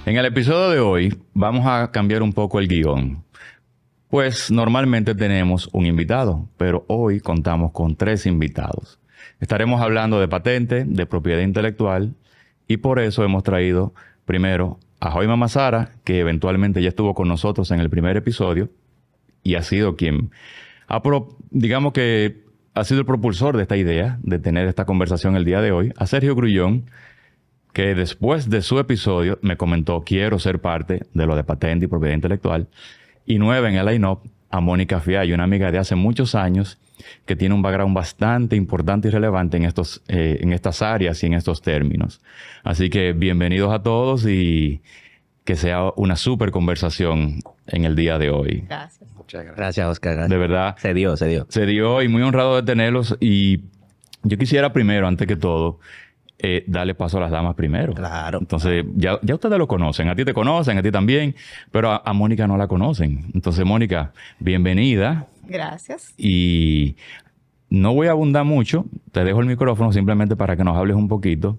En el episodio de hoy vamos a cambiar un poco el guión. Pues normalmente tenemos un invitado, pero hoy contamos con 3 invitados. Estaremos hablando de patente, de propiedad intelectual, y por eso hemos traído primero a Joima Mazara, que eventualmente ya estuvo con nosotros en el primer episodio y ha sido quien, digamos que ha sido el propulsor de esta idea, de tener esta conversación el día de hoy. A Sergio Grullón, que después de su episodio me comentó, quiero ser parte de lo de patente y propiedad intelectual. Y nueva en el line-up, a Mónica Fiallo, una amiga de hace muchos años que tiene un background bastante importante y relevante en estas áreas y en estos términos. Así que bienvenidos a todos y que sea una súper conversación en el día de hoy. Gracias. Muchas gracias. Gracias, Oscar. Gracias. De verdad. Se dio. Se dio y muy honrado de tenerlos. Y yo quisiera primero, antes que todo, darle paso a las damas primero. Claro. Entonces, ya ustedes lo conocen. A ti te conocen, a ti también. Pero a Mónica no la conocen. Entonces, Mónica, bienvenida. Gracias. Y no voy a abundar mucho. Te dejo el micrófono simplemente para que nos hables un poquito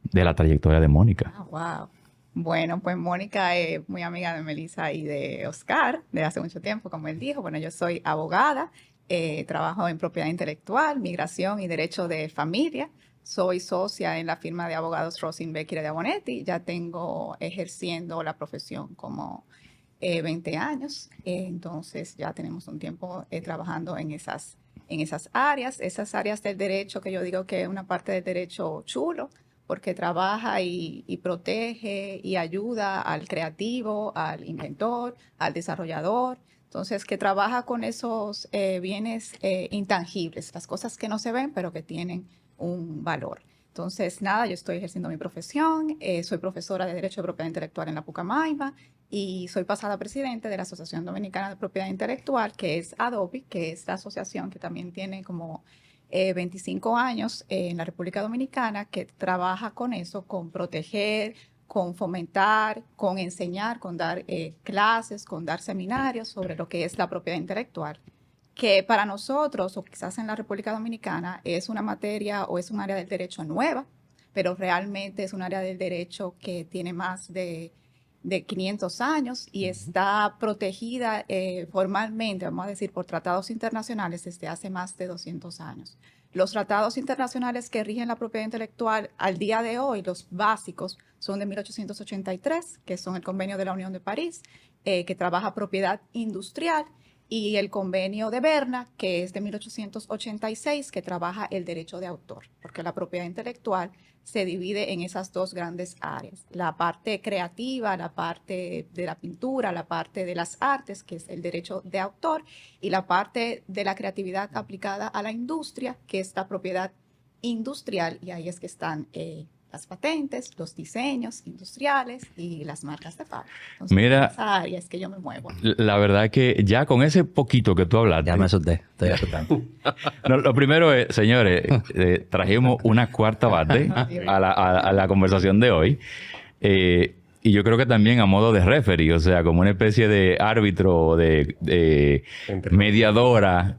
de la trayectoria de Mónica. Wow. Bueno, pues Mónica es muy amiga de Melissa y de Oscar de hace mucho tiempo, como él dijo. Bueno, yo soy abogada, trabajo en propiedad intelectual, migración y derecho de familia. Soy socia en la firma de abogados Rosin Becker de Abonetti. Ya tengo ejerciendo la profesión como 20 años. Entonces ya tenemos un tiempo trabajando en esas áreas del derecho que yo digo que es una parte del derecho chulo, porque trabaja y protege y ayuda al creativo, al inventor, al desarrollador. Entonces, que trabaja con esos bienes intangibles, las cosas que no se ven, pero que tienen un valor. Entonces, nada, yo estoy ejerciendo mi profesión, soy profesora de Derecho de Propiedad Intelectual en la Pucamaima y soy pasada presidente de la Asociación Dominicana de Propiedad Intelectual, que es ADOPI, que es la asociación que también tiene como 25 años en la República Dominicana, que trabaja con eso, con proteger, con fomentar, con enseñar, con dar clases, con dar seminarios sobre lo que es la propiedad intelectual, que para nosotros, o quizás en la República Dominicana, es una materia o es un área del derecho nueva, pero realmente es un área del derecho que tiene más de 500 años y está protegida formalmente, vamos a decir, por tratados internacionales desde hace más de 200 años. Los tratados internacionales que rigen la propiedad intelectual al día de hoy, los básicos, son de 1883, que son el Convenio de la Unión de París, que trabaja propiedad industrial, y el Convenio de Berna, que es de 1886, que trabaja el derecho de autor, porque la propiedad intelectual se divide en esas dos grandes áreas. La parte creativa, la parte de la pintura, la parte de las artes, que es el derecho de autor, y la parte de la creatividad aplicada a la industria, que es la propiedad industrial, y ahí es que están las patentes, los diseños industriales y las marcas de fábrica. Entonces, Mira, en esa área es que yo me muevo. La verdad es que ya con ese poquito que tú hablaste... Ya me asusté. Estoy asustado. No, lo primero es, señores, trajimos una cuarta bate a la conversación de hoy. Y yo creo que también a modo de referee, o sea, como una especie de árbitro, de mediadora,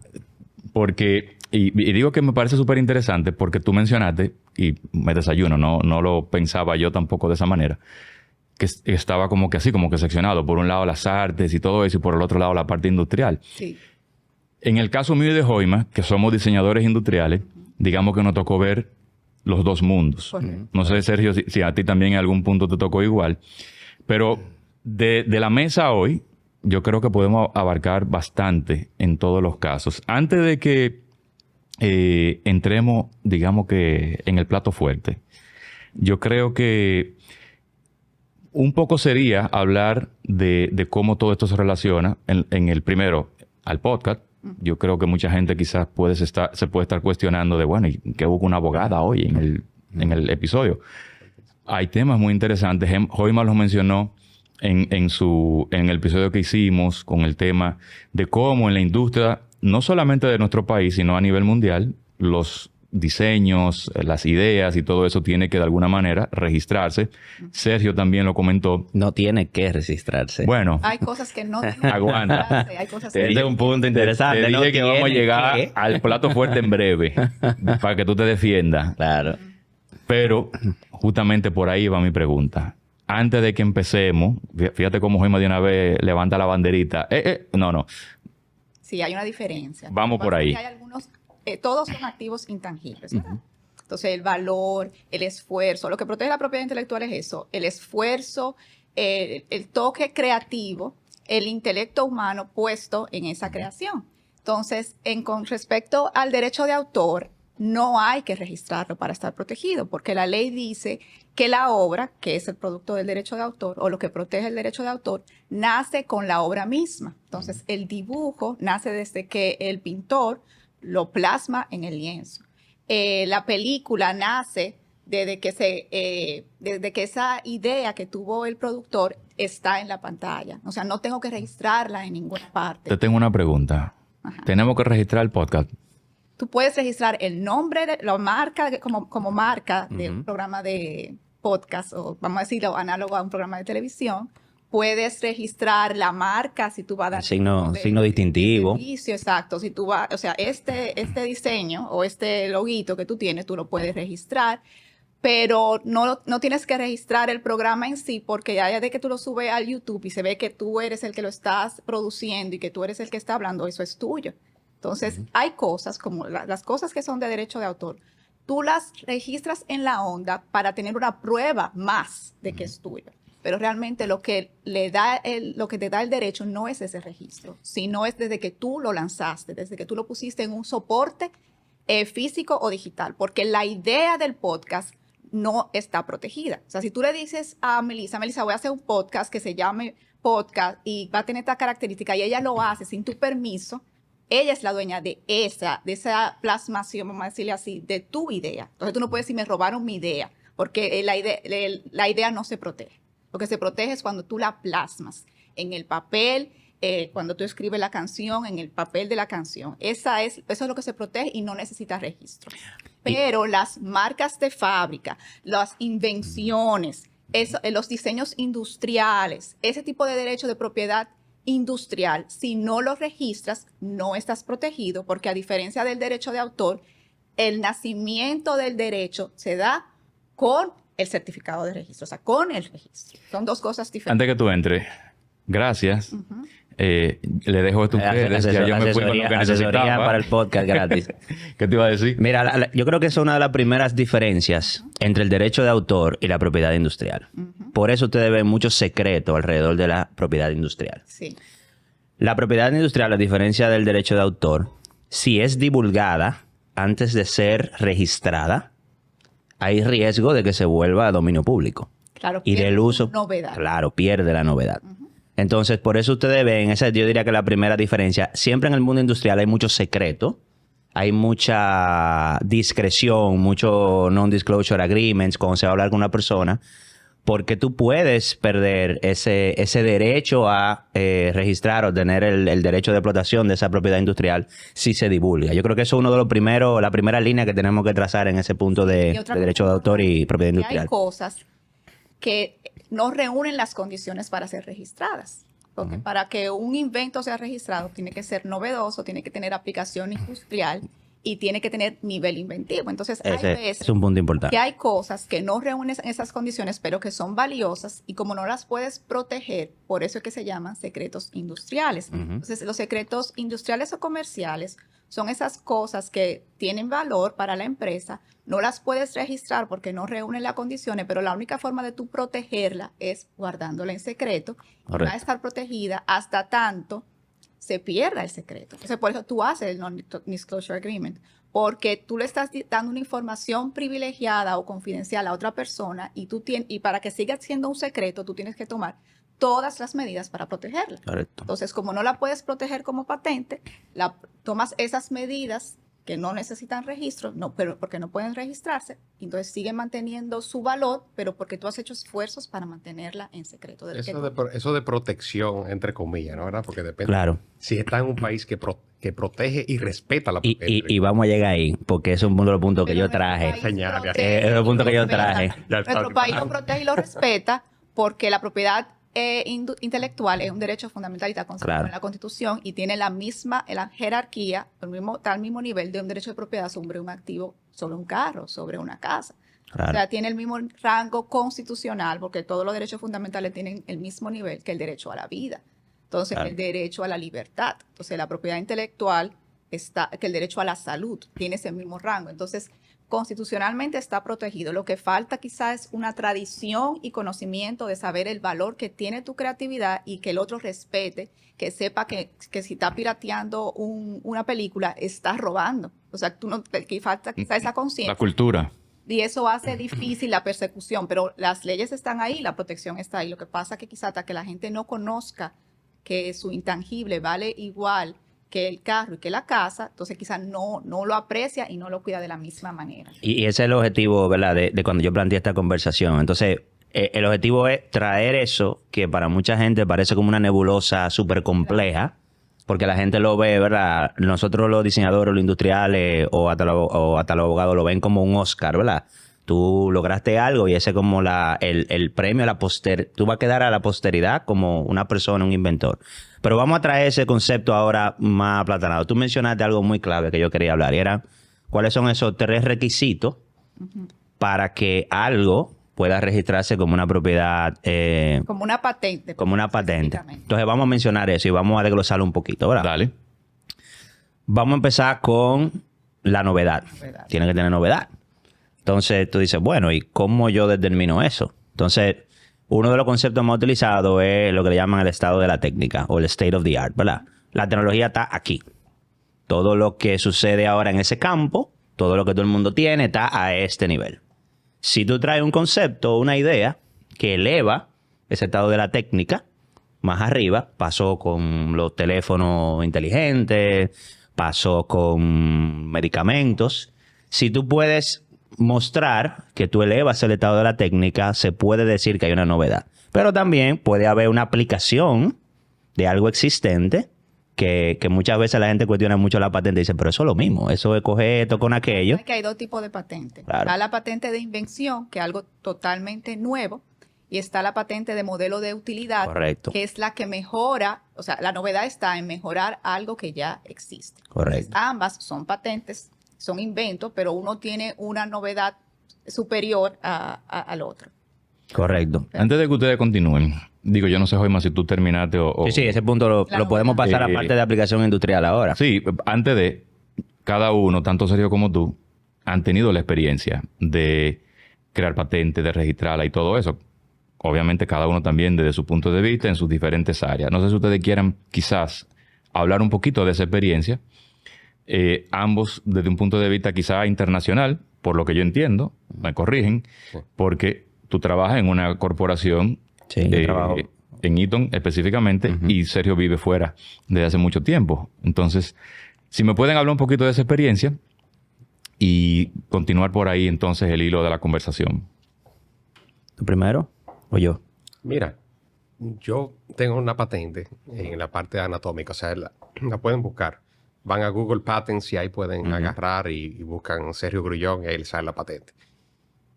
porque... Y digo que me parece súper interesante porque tú mencionaste, y me desayuno, no lo pensaba yo tampoco de esa manera, que estaba como que así, como que seccionado. Por un lado las artes y todo eso, y por el otro lado la parte industrial. Sí. En el caso mío y de Joima, que somos diseñadores industriales, digamos que nos tocó ver los dos mundos. Correcto. No sé, Sergio, si a ti también en algún punto te tocó igual. Pero de la mesa hoy, yo creo que podemos abarcar bastante en todos los casos. Antes de que entremos, digamos que en el plato fuerte, yo creo que un poco sería hablar de cómo todo esto se relaciona en el primero al podcast. Yo creo que mucha gente quizás se puede estar cuestionando de, bueno, ¿y qué hubo una abogada hoy en el episodio? Hay temas muy interesantes. Joima los mencionó en el episodio que hicimos con el tema de cómo en la industria, no solamente de nuestro país, sino a nivel mundial, los diseños, las ideas y todo eso tiene que de alguna manera registrarse. Sergio también lo comentó. No tiene que registrarse. Bueno, Hay cosas que no tienen aguanta. hay cosas Este es un punto interesante. Te ¿no? dije que vamos a ¿Tiene llegar que? al plato fuerte en breve para que tú te defiendas. Claro. Pero justamente por ahí va mi pregunta. antes de que empecemos, fíjate cómo Gemma de una vez levanta la banderita. No. Sí, hay una diferencia. Vamos por ahí. Hay algunos, todos son activos intangibles, ¿verdad? Entonces, el valor, el esfuerzo, lo que protege la propiedad intelectual es eso, el esfuerzo, el toque creativo, el intelecto humano puesto en esa creación. Entonces, con respecto al derecho de autor, no hay que registrarlo para estar protegido, porque la ley dice que la obra, que es el producto del derecho de autor, o lo que protege el derecho de autor, nace con la obra misma. Entonces, el dibujo nace desde que el pintor lo plasma en el lienzo. La película nace desde que esa idea que tuvo el productor está en la pantalla. O sea, no tengo que registrarla en ninguna parte. Te tengo una pregunta. Ajá. ¿Tenemos que registrar el podcast? Tú puedes registrar el nombre de la marca como marca de un programa de podcast, o vamos a decirlo análogo a un programa de televisión. Puedes registrar la marca si tú vas a dar signo distintivo. Servicio, exacto. Si tú vas, o sea, este diseño o este loguito que tú tienes, tú lo puedes registrar, pero no tienes que registrar el programa en sí, porque ya de que tú lo subes al YouTube y se ve que tú eres el que lo estás produciendo y que tú eres el que está hablando, eso es tuyo. Entonces, hay cosas como las cosas que son de derecho de autor, tú las registras en la onda para tener una prueba más de que es tuyo. Pero realmente lo que te da el derecho no es ese registro, sino es desde que tú lo lanzaste, desde que tú lo pusiste en un soporte físico o digital, porque la idea del podcast no está protegida. O sea, si tú le dices a Melissa, voy a hacer un podcast que se llame podcast y va a tener esta característica y ella lo hace sin tu permiso, ella es la dueña de esa plasmación, vamos a decirle así, de tu idea. Entonces tú no puedes decir, me robaron mi idea, porque la idea no se protege. Lo que se protege es cuando tú la plasmas en el papel, cuando tú escribes la canción, en el papel de la canción. Eso es lo que se protege y no necesita registro. Pero las marcas de fábrica, las invenciones, los diseños industriales, ese tipo de derecho de propiedad industrial, si no lo registras, no estás protegido, porque a diferencia del derecho de autor, el nacimiento del derecho se da con el certificado de registro, o sea, con el registro. Son dos cosas diferentes. Antes que tú entres, gracias. Le dejo esto a ustedes. Ya yo me fui con lo que necesitaba. Para el podcast gratis. ¿Qué te iba a decir? Mira, yo creo que es una de las primeras diferencias entre el derecho de autor y la propiedad industrial. Por eso ustedes ven mucho secreto alrededor de la propiedad industrial. Sí. La propiedad industrial, a diferencia del derecho de autor, si es divulgada antes de ser registrada, hay riesgo de que se vuelva a dominio público. Claro, y del uso, novedad. Claro, pierde la novedad. Entonces, por eso ustedes ven, esa yo diría que la primera diferencia, siempre en el mundo industrial hay mucho secreto, hay mucha discreción, mucho non-disclosure agreements cuando se va a hablar con una persona, porque tú puedes perder ese derecho a registrar o tener el derecho de explotación de esa propiedad industrial si se divulga. Yo creo que eso es uno de los primeros, la primera línea que tenemos que trazar en ese punto de derecho de autor y propiedad industrial. Hay cosas que no reúnen las condiciones para ser registradas. Porque para que un invento sea registrado tiene que ser novedoso, tiene que tener aplicación industrial y tiene que tener nivel inventivo. Entonces, hay veces es un punto importante. Que hay cosas que no reúnen esas condiciones, pero que son valiosas y como no las puedes proteger, por eso es que se llaman secretos industriales. Entonces, los secretos industriales o comerciales son esas cosas que tienen valor para la empresa, no las puedes registrar porque no reúnen las condiciones, pero la única forma de tú protegerla es guardándola en secreto. Y va a estar protegida hasta tanto se pierda el secreto. Entonces, por eso tú haces el Non-Disclosure Agreement, porque tú le estás dando una información privilegiada o confidencial a otra persona y para que siga siendo un secreto, tú tienes que tomar todas las medidas para protegerla. Correcto. Entonces, como no la puedes proteger como patente, tomas esas medidas que no necesitan registro, pero porque no pueden registrarse, entonces siguen manteniendo su valor, pero porque tú has hecho esfuerzos para mantenerla en secreto. Eso de protección, entre comillas, ¿no? ¿Verdad? Porque depende. Claro. Si está en un país que protege y respeta la propiedad. Y vamos a llegar ahí, porque eso es uno de los puntos que yo traje. Es el punto que yo traje. Nuestro país lo protege y lo respeta porque la propiedad intelectual es un derecho fundamental y está consagrado en la Constitución y tiene la jerarquía, está al mismo nivel de un derecho de propiedad sobre un activo, sobre un carro, sobre una casa. Claro. O sea, tiene el mismo rango constitucional, porque todos los derechos fundamentales tienen el mismo nivel que el derecho a la vida. Entonces, Claro. el derecho a la libertad. Entonces, la propiedad intelectual está, que el derecho a la salud tiene ese mismo rango. Entonces, constitucionalmente está protegido. Lo que falta quizás es una tradición y conocimiento de saber el valor que tiene tu creatividad y que el otro respete, que sepa que si está pirateando una película, estás robando. O sea, tú no, que falta quizás esa La conciencia. cultura. Y eso hace difícil la persecución, pero las leyes están ahí, la protección está ahí. Lo que pasa es que quizás hasta que la gente no conozca que su intangible vale igual que el carro y que la casa, entonces quizás no lo aprecia y no lo cuida de la misma manera. Y ese es el objetivo, ¿verdad? De cuando yo planteé esta conversación. Entonces, el objetivo es traer eso que para mucha gente parece como una nebulosa súper compleja, porque la gente lo ve, ¿verdad? Nosotros los diseñadores, los industriales o hasta los abogados lo ven como un Oscar, ¿verdad? Tú lograste algo y ese es como el premio a la posteridad. Tú vas a quedar a la posteridad como una persona, un inventor. Pero vamos a traer ese concepto ahora más aplatanado. Tú mencionaste algo muy clave que yo quería hablar y era cuáles son esos 3 requisitos para que algo pueda registrarse como una propiedad, Como una patente. como una patente. específicamente. Entonces vamos a mencionar eso y vamos a desglosarlo un poquito, ¿verdad? Dale. Vamos a empezar con la novedad. Novedad. Tiene que tener novedad. Entonces tú dices, bueno, ¿y cómo yo determino eso? Entonces, uno de los conceptos más utilizados es lo que le llaman el estado de la técnica o el state of the art, ¿verdad? La tecnología está aquí. Todo lo que sucede ahora en ese campo, todo lo que todo el mundo tiene, está a este nivel. Si tú traes un concepto, una idea que eleva ese estado de la técnica más arriba, pasó con los teléfonos inteligentes, pasó con medicamentos. Si tú puedes mostrar que tú elevas el estado de la técnica, se puede decir que hay una novedad. Pero también puede haber una aplicación de algo existente que muchas veces la gente cuestiona mucho la patente y dice, pero eso es lo mismo, eso es coger esto con aquello. Es que hay 2 tipos de patentes. Claro. Está la patente de invención, que es algo totalmente nuevo, y está la patente de modelo de utilidad, Correcto. que es la que mejora, o sea, la novedad está en mejorar algo que ya existe. Correcto. Entonces, ambas son patentes, son inventos, pero uno tiene una novedad superior al otro. Correcto. Antes de que ustedes continúen, digo, yo no sé, Joima, si tú terminaste o... Sí, ese punto lo podemos pasar a Eh, parte de aplicación industrial ahora. Sí, antes de, cada uno, tanto Sergio como tú, han tenido la experiencia de crear patentes, de registrarla y todo eso. Obviamente cada uno también desde su punto de vista en sus diferentes áreas. No sé si ustedes quieran quizás hablar un poquito de esa experiencia, ambos desde un punto de vista quizás internacional, por lo que yo entiendo, me corrigen, porque tú trabajas en una corporación Sí, yo trabajo. en Eaton específicamente, y Sergio vive fuera desde hace mucho tiempo. Entonces, si me pueden hablar un poquito de esa experiencia y continuar por ahí entonces el hilo de la conversación. ¿Tú primero o yo? Mira, yo tengo una patente en la parte anatómica, o sea, la pueden buscar. Van a Google Patents y ahí pueden agarrar y buscan Sergio Grullón y ahí les sale la patente.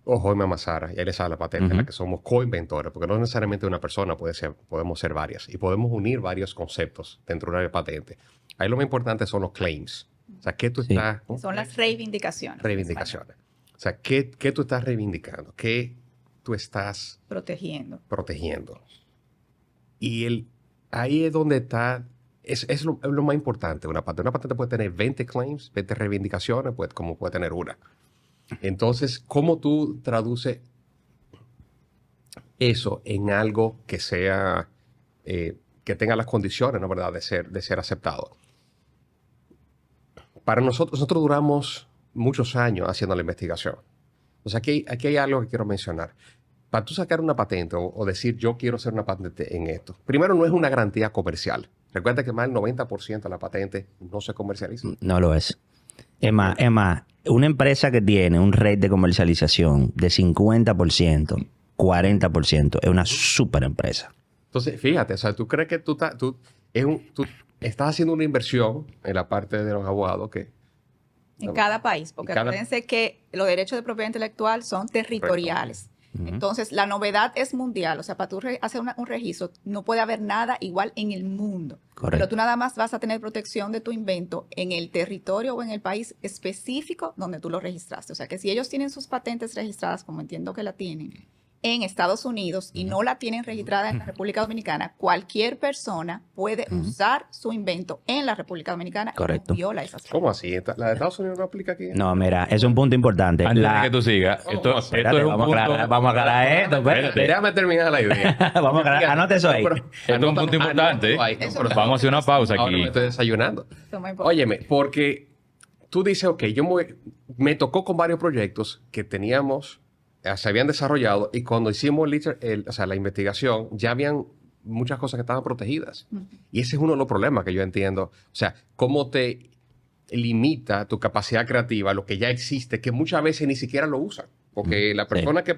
O Joima Mazara y ahí les sale la patente, en la que somos coinventores, porque no necesariamente una persona podemos ser varias y podemos unir varios conceptos dentro de una patente. Ahí lo más importante son los claims. O sea, ¿qué tú Sí. estás... Son las reivindicaciones. reivindicaciones. O sea, ¿qué tú estás reivindicando? ¿Qué tú estás Protegiendo. protegiendo? Y ahí es donde está... Es lo más importante de una patente. Una patente puede tener 20 claims, 20 reivindicaciones, como puede tener una. Entonces, ¿cómo tú traduces eso en algo que sea... que tenga las condiciones, ¿no? ¿Verdad? De ser aceptado? Para nosotros duramos muchos años haciendo la investigación. O sea, aquí hay algo que quiero mencionar. Para tú sacar una patente o decir yo quiero hacer una patente en esto, primero no es una garantía comercial. Recuerda que más del 90% de la patente no se comercializa. No lo es. Es más, una empresa que tiene un rate de comercialización de 50%, 40%, es una super empresa. Entonces, fíjate, o sea, tú crees que tú estás haciendo una inversión en la parte de los abogados que... En cada país, porque acuérdense que los derechos de propiedad intelectual son territoriales. Entonces, la novedad es mundial. O sea, para tú hacer un registro, no puede haber nada igual en el mundo. Correcto. Pero tú nada más vas a tener protección de tu invento en el territorio o en el país específico donde tú lo registraste. O sea, que si ellos tienen sus patentes registradas, como entiendo que la tienen, en Estados Unidos y no la tienen registrada en la República Dominicana, cualquier persona puede usar su invento en la República Dominicana Correcto. y no viola esas leyes. ¿Cómo así? ¿La de Estados Unidos no aplica aquí? No, mira, es un punto importante. Antes de que tú sigas, esto Espérate, es un vamos, punto... vamos a aclarar esto. Espérate. Déjame terminar la idea. Vamos a aclarar. Anote eso ahí. Esto es un punto importante. Vamos a hacer una pausa Ahora aquí. me estoy desayunando. Eso es muy importante. Óyeme, porque tú dices, ok, me tocó con varios proyectos que teníamos, se habían desarrollado y cuando hicimos la investigación ya habían muchas cosas que estaban protegidas. Y ese es uno de los problemas que yo entiendo. O sea, cómo te limita tu capacidad creativa, lo que ya existe, que muchas veces ni siquiera lo usan. Porque la persona que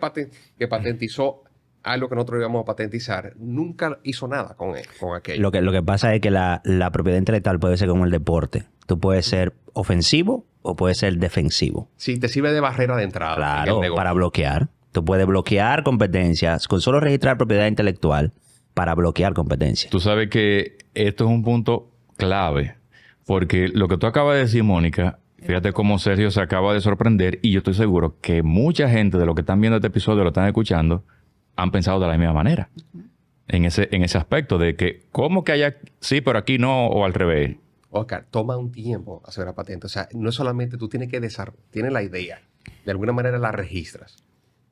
patentizó algo que nosotros íbamos a patentizar nunca hizo nada con aquello. Lo que pasa es que la propiedad intelectual puede ser como el deporte. Tú puedes ser ofensivo o puedes ser defensivo. Sí, te sirve de barrera de entrada. en el Claro, negocio. para bloquear. Tú puedes bloquear competencias con solo registrar propiedad intelectual para bloquear competencia. Tú sabes que esto es un punto clave, porque lo que tú acabas de decir, Mónica, fíjate cómo Sergio se acaba de sorprender y yo estoy seguro que mucha gente de los que están viendo este episodio, lo están escuchando, han pensado de la misma manera. En ese aspecto de que, ¿cómo que haya sí, pero aquí no o al revés? Oscar, toma un tiempo hacer la patente. O sea, no es solamente tú tienes tienes la idea, de alguna manera la registras.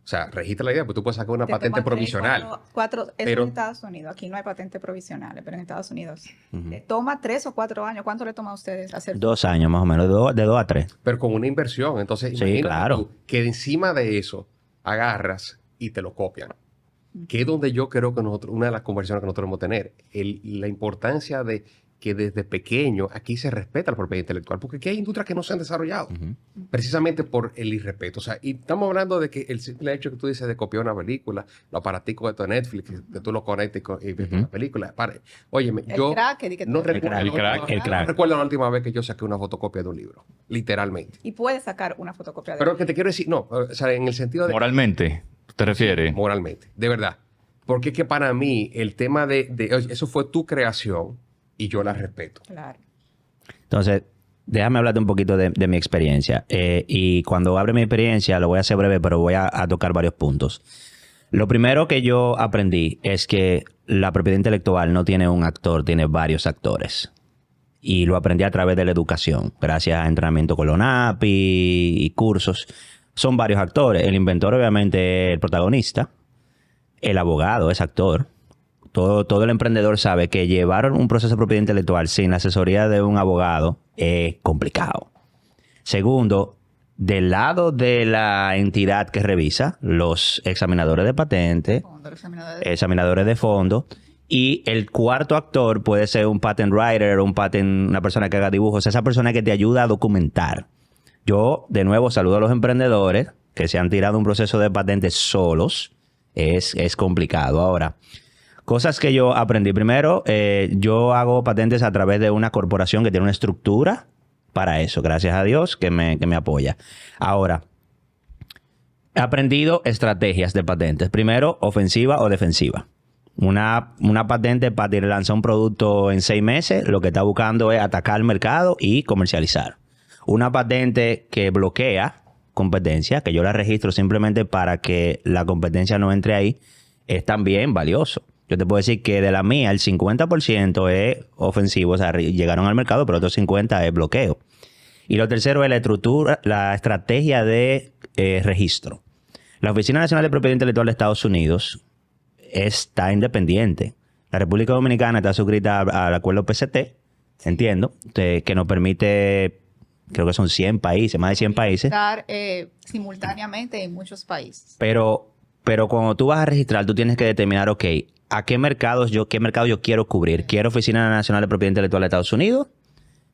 O sea, registra la idea, pues tú puedes sacar una Te patente toma 3, provisional. 4, eso Pero- en Estados Unidos. Aquí no hay patentes provisionales, pero en Estados Unidos sí. Le toma 3 o 4 años. ¿Cuánto le toma a ustedes hacer? 2 años más o menos, de 2 a 3. Pero con una inversión. Entonces, Sí, imagínate claro. tú que encima de eso agarras y te lo copian. Que es donde yo creo que una de las conversaciones que nosotros debemos tener, la importancia de que desde pequeño aquí se respeta la propiedad intelectual, porque aquí hay industrias que no se han desarrollado, precisamente por el irrespeto. O sea, y estamos hablando de que el simple hecho que tú dices de copiar una película, los aparaticos de Netflix, que tú lo conectes y ves una película. Óyeme, El yo crack, que no tú- recuerdo, El crack. no recuerdo la última vez que yo saqué una fotocopia de un libro, literalmente. Y puedes sacar una fotocopia de Pero lo que te quiero decir, no, o sea, en el sentido de... Moralmente, ¿te refieres? Moralmente, de verdad. Porque es que para mí el tema oye, eso fue tu creación y yo la respeto. Claro. Entonces, déjame hablarte un poquito de mi experiencia. Y cuando abre mi experiencia, lo voy a hacer breve, pero voy a tocar varios puntos. Lo primero que yo aprendí es que la propiedad intelectual no tiene un actor, tiene varios actores. Y lo aprendí a través de la educación, gracias a entrenamiento con LONAPI y cursos. Son varios actores. El inventor, obviamente, es el protagonista. El abogado es actor. Todo el emprendedor sabe que llevar un proceso de propiedad intelectual sin la asesoría de un abogado es complicado. Segundo, del lado de la entidad que revisa, los examinadores de patente, Fondo, examinador de- examinadores de fondo, y el cuarto actor puede ser un patent writer, una persona que haga dibujos, esa persona que te ayuda a documentar. Yo, de nuevo, saludo a los emprendedores que se han tirado un proceso de patente solos. Es complicado. Ahora, cosas que yo aprendí. Primero, yo hago patentes a través de una corporación que tiene una estructura para eso. Gracias a Dios que me apoya. Ahora, he aprendido estrategias de patentes. Primero, ofensiva o defensiva. Una patente para lanzar un producto en 6 meses, lo que está buscando es atacar el mercado y comercializar. Una patente que bloquea competencia, que yo la registro simplemente para que la competencia no entre ahí, es también valioso. Yo te puedo decir que de la mía, el 50% es ofensivo, o sea, llegaron al mercado, pero el otro 50% es bloqueo. Y lo tercero es la estrategia de registro. La Oficina Nacional de Propiedad Intelectual de Estados Unidos está independiente. La República Dominicana está suscrita al acuerdo PCT, entiendo, que nos permite, creo que son 100 países, más de 100 países. Estar simultáneamente en muchos países. Pero cuando tú vas a registrar, tú tienes que determinar, ok, ¿a qué mercados yo quiero cubrir? ¿Quiero Oficina Nacional de Propiedad Intelectual de Estados Unidos?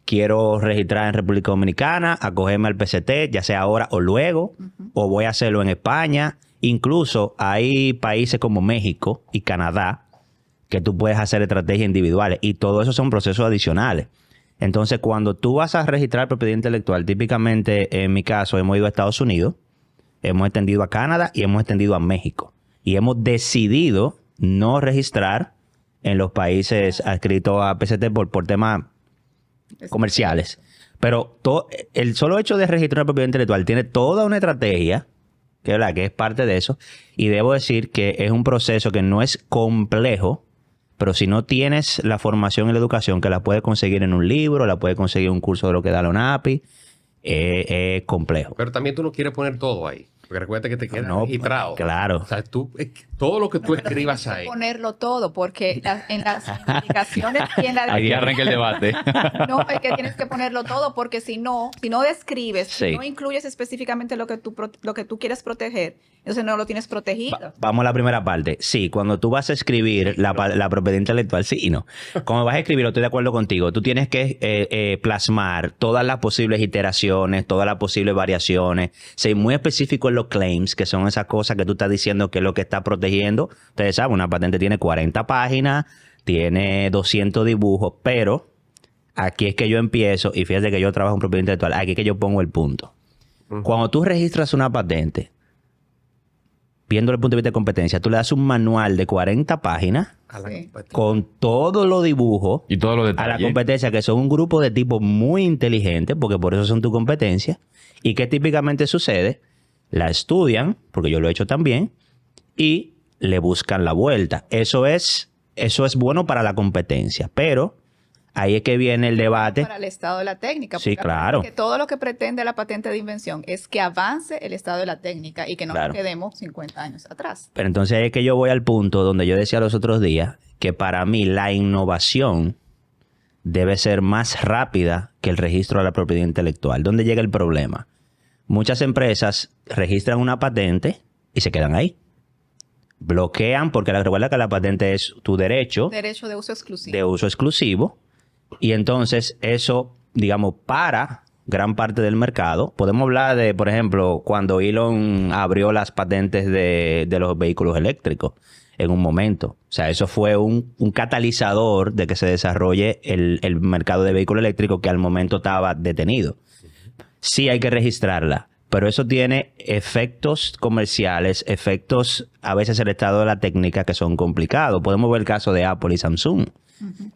¿Quiero registrar en República Dominicana, acogerme al PCT, ya sea ahora o luego? ¿O voy a hacerlo en España? Incluso hay países como México y Canadá que tú puedes hacer estrategias individuales y todo eso son procesos adicionales. Entonces, cuando tú vas a registrar propiedad intelectual, típicamente en mi caso hemos ido a Estados Unidos, hemos extendido a Canadá y hemos extendido a México. Y hemos decidido no registrar en los países adscritos a PCT por temas comerciales. Pero el solo hecho de registrar una propiedad intelectual tiene toda una estrategia, que es parte de eso. Y debo decir que es un proceso que no es complejo, pero si no tienes la formación y la educación, que la puedes conseguir en un libro, la puedes conseguir en un curso de lo que da la UNAPI, es complejo. Pero también tú no quieres poner todo ahí. Porque recuerda que te queda registrado. Claro. O sea, todo lo que tú escribas ahí. Ponerlo todo, porque en las indicaciones y en la Aquí arranca el debate. no, es que tienes que ponerlo todo, porque si no describes, Sí. si no incluyes específicamente lo que tú quieres proteger, entonces no lo tienes protegido. Vamos a la primera parte. Sí, cuando tú vas a escribir la propiedad intelectual, sí y no. Cuando vas a escribir, estoy de acuerdo contigo, tú tienes que plasmar todas las posibles iteraciones, todas las posibles variaciones, ser muy específico en los claims, que son esas cosas que tú estás diciendo que es lo que está protegiendo. Ustedes saben, una patente tiene 40 páginas, tiene 200 dibujos, pero aquí es que yo empiezo, y fíjate que yo trabajo en propiedad intelectual, aquí es que yo pongo el punto. Cuando tú registras una patente, viendo el punto de vista de competencia, tú le das un manual de 40 páginas Sí. con todos los dibujos Y todos los a detalles. la competencia, que son un grupo de tipos muy inteligentes, porque por eso son tu competencia. ¿Y qué típicamente sucede? La estudian, porque yo lo he hecho también, y le buscan la vuelta. Eso es bueno para la competencia, pero ahí es que viene el debate. Para el estado de la técnica. Sí, porque claro. que todo lo que pretende la patente de invención es que avance el estado de la técnica y que no Claro. nos quedemos 50 años atrás. Pero entonces ahí es que yo voy al punto donde yo decía los otros días que para mí la innovación debe ser más rápida que el registro de la propiedad intelectual. ¿Dónde llega el problema? Muchas empresas registran una patente y se quedan ahí. Bloquean, porque recuerda que la patente es tu derecho Derecho de uso exclusivo. de uso exclusivo. Y entonces eso, digamos, para gran parte del mercado. Podemos hablar de, por ejemplo, cuando Elon abrió las patentes de los vehículos eléctricos en un momento. O sea, eso fue un catalizador de que se desarrolle el mercado de vehículos eléctricos, que al momento estaba detenido. Sí hay que registrarla, pero eso tiene efectos comerciales, efectos a veces el estado de la técnica que son complicados. Podemos ver el caso de Apple y Samsung.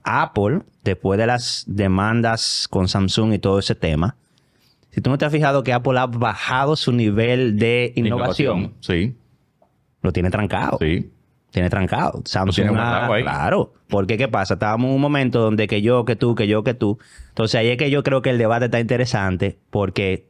Apple, después de las demandas con Samsung y todo ese tema, si tú no te has fijado que Apple ha bajado su nivel de innovación, Sí, lo tiene trancado. sí. Tiene trancado. Samsung tiene guardado ahí. Claro. Porque ¿qué pasa? Estábamos en un momento donde que yo, que tú, que yo, que tú. Entonces ahí es que yo creo que el debate está interesante, porque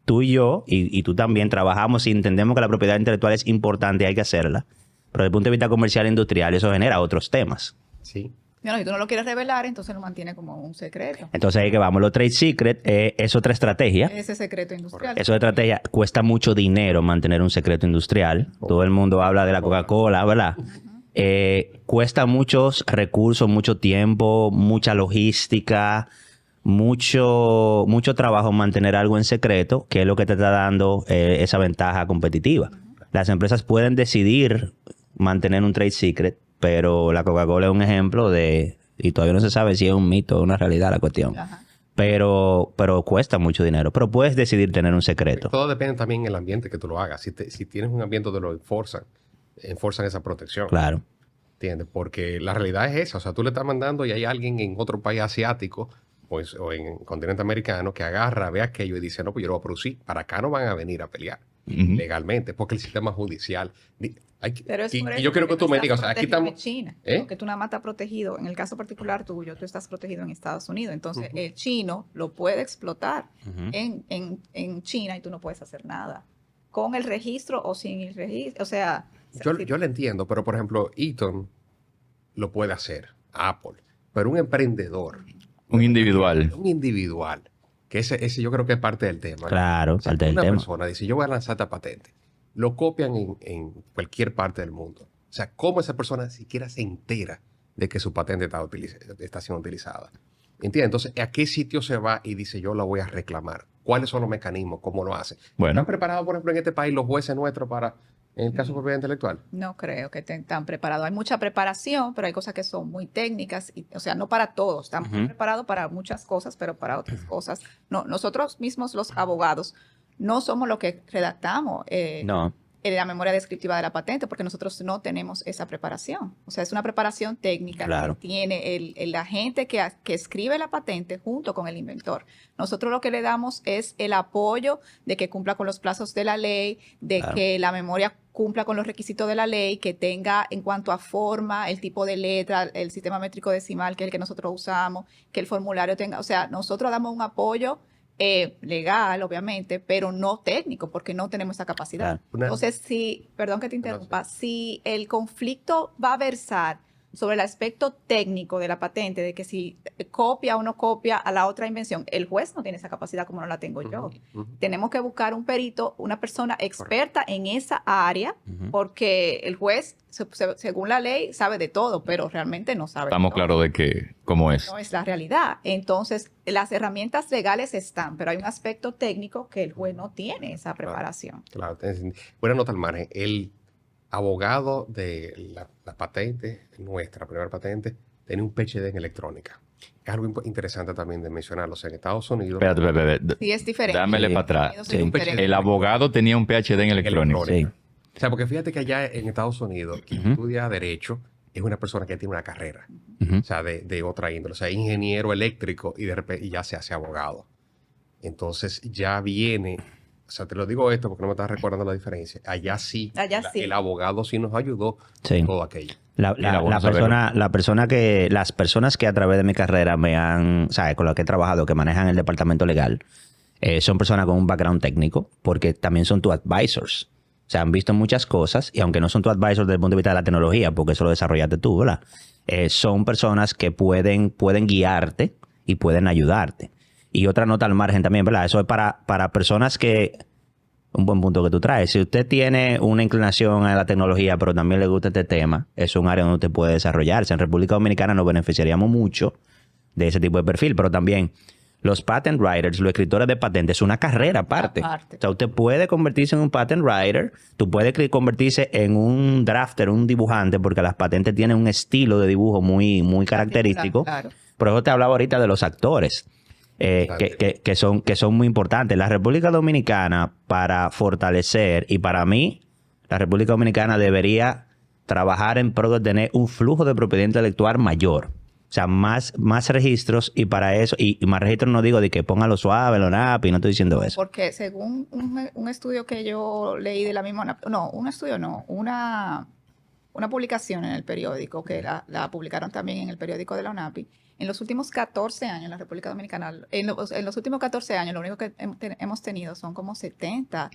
tú y yo, y tú también, trabajamos y entendemos que la propiedad intelectual es importante y hay que hacerla. Pero desde el punto de vista comercial e industrial, eso genera otros temas. Sí. No, si tú no lo quieres revelar, entonces lo mantiene como un secreto. Entonces ahí que vamos. Los trade secret es otra estrategia. Ese secreto industrial. Eso de estrategia cuesta mucho dinero mantener un secreto industrial. Todo el mundo habla de la Coca-Cola, ¿verdad? Cuesta muchos recursos, mucho tiempo, mucha logística, mucho trabajo mantener algo en secreto, que es lo que te está dando esa ventaja competitiva. Las empresas pueden decidir mantener un trade secret, pero la Coca-Cola es un ejemplo y todavía no se sabe si es un mito o una realidad la cuestión. Ajá. Pero cuesta mucho dinero. Pero puedes decidir tener un secreto. Todo depende también del ambiente que tú lo hagas. Si tienes un ambiente donde lo enforzan esa protección. Claro. ¿Entiendes? Porque la realidad es esa. O sea, tú le estás mandando y hay alguien en otro país asiático o en el continente americano que agarra, ve aquello y dice, no, pues yo lo voy a producir. Para acá no van a venir a pelear legalmente, porque el sistema judicial... Pero es por y eso yo quiero que tú me digas, o sea, aquí protegido estamos... en China, porque tú nada más estás protegido. En el caso particular tuyo, tú estás protegido en Estados Unidos. Entonces, el chino lo puede explotar en China y tú no puedes hacer nada. Con el registro o sin el registro. O sea... Yo lo entiendo, pero por ejemplo, Eaton lo puede hacer, Apple, pero un emprendedor... Un individual. Un individual, que ese yo creo que es parte del tema. Claro, O sea, parte del una tema. persona dice, yo voy a lanzar esta patente. Lo copian en cualquier parte del mundo. O sea, ¿cómo esa persona siquiera se entera de que su patente está siendo utilizada? ¿Entiendes? Entonces, ¿a qué sitio se va y dice, yo la voy a reclamar? ¿Cuáles son los mecanismos? ¿Cómo lo hace? Bueno. ¿Están preparados, por ejemplo, en este país los jueces nuestros para, en el caso de propiedad intelectual? No creo que estén tan preparados. Hay mucha preparación, pero hay cosas que son muy técnicas. O sea, no para todos. Estamos preparados para muchas cosas, pero para otras cosas no. Nosotros mismos, los abogados, no somos los que redactamos No. la memoria descriptiva de la patente, porque nosotros no tenemos esa preparación. O sea, es una preparación técnica Claro. que tiene el agente que escribe la patente junto con el inventor. Nosotros lo que le damos es el apoyo de que cumpla con los plazos de la ley, de Claro. que la memoria cumpla con los requisitos de la ley, que tenga en cuanto a forma, el tipo de letra, el sistema métrico decimal, que es el que nosotros usamos, que el formulario tenga, o sea, nosotros damos un apoyo legal, obviamente, pero no técnico, porque no tenemos esa capacidad. Claro. Entonces, perdón que te interrumpa, si el conflicto va a versar sobre el aspecto técnico de la patente, de que si copia o no copia a la otra invención, el juez no tiene esa capacidad como no la tengo yo. Tenemos que buscar un perito, una persona experta en esa área, porque el juez, según la ley, sabe de todo, pero realmente no sabe Estamos de todo. claros de que cómo es. No es la realidad. Entonces, las herramientas legales están, pero hay un aspecto técnico que el juez no tiene esa preparación. Claro, buena nota al margen. El abogado de la patente, nuestra primera patente, tiene un PhD en electrónica. Es algo interesante también de mencionarlo. O sea, en Estados Unidos... Espérate. Sí, es diferente. Dámele Sí. para atrás. Eso Sí. es diferente. El abogado tenía un PhD en electrónica. Sí. O sea, porque fíjate que allá en Estados Unidos, quien estudia Derecho es una persona que tiene una carrera. Ujú. O sea, de otra índole. O sea, ingeniero eléctrico y de repente ya se hace abogado. Entonces ya viene... O sea, te lo digo esto porque no me estás recordando la diferencia. Allá sí. Allá sí. El abogado sí nos ayudó Sí. en todo aquello. Mira, bueno saberlo. Las personas que a través de mi carrera me han, ¿sabes? Con las que he trabajado, que manejan el departamento legal, son personas con un background técnico, porque también son tus advisors. O sea, han visto muchas cosas, y aunque no son tus advisors desde el punto de vista de la tecnología, porque eso lo desarrollaste tú, ¿verdad? Son personas que pueden guiarte y pueden ayudarte. Y otra nota al margen también, ¿verdad? Eso es para personas que... Un buen punto que tú traes. Si usted tiene una inclinación a la tecnología, pero también le gusta este tema, es un área donde usted puede desarrollarse. En República Dominicana nos beneficiaríamos mucho de ese tipo de perfil, pero también los patent writers, los escritores de patentes, es una carrera aparte. Aparte. O sea, usted puede convertirse en un patent writer, tú puedes convertirse en un drafter, un dibujante, porque las patentes tienen un estilo de dibujo muy, muy característico. Claro. Por eso te hablaba ahorita de los actores. Que son muy importantes. La República Dominicana, para fortalecer, y para mí, la República Dominicana debería trabajar en pro de tener un flujo de propiedad intelectual mayor. O sea, más registros, y para eso, y más registros no digo de que póngalo suave, lo NAP, y no estoy diciendo eso. Porque según un estudio que yo leí de la misma... No, un estudio no, una publicación en el periódico, que la publicaron también en el periódico de la UNAPI. En los últimos 14 años en la República Dominicana, en los últimos 14 años, lo único que hemos tenido son como 70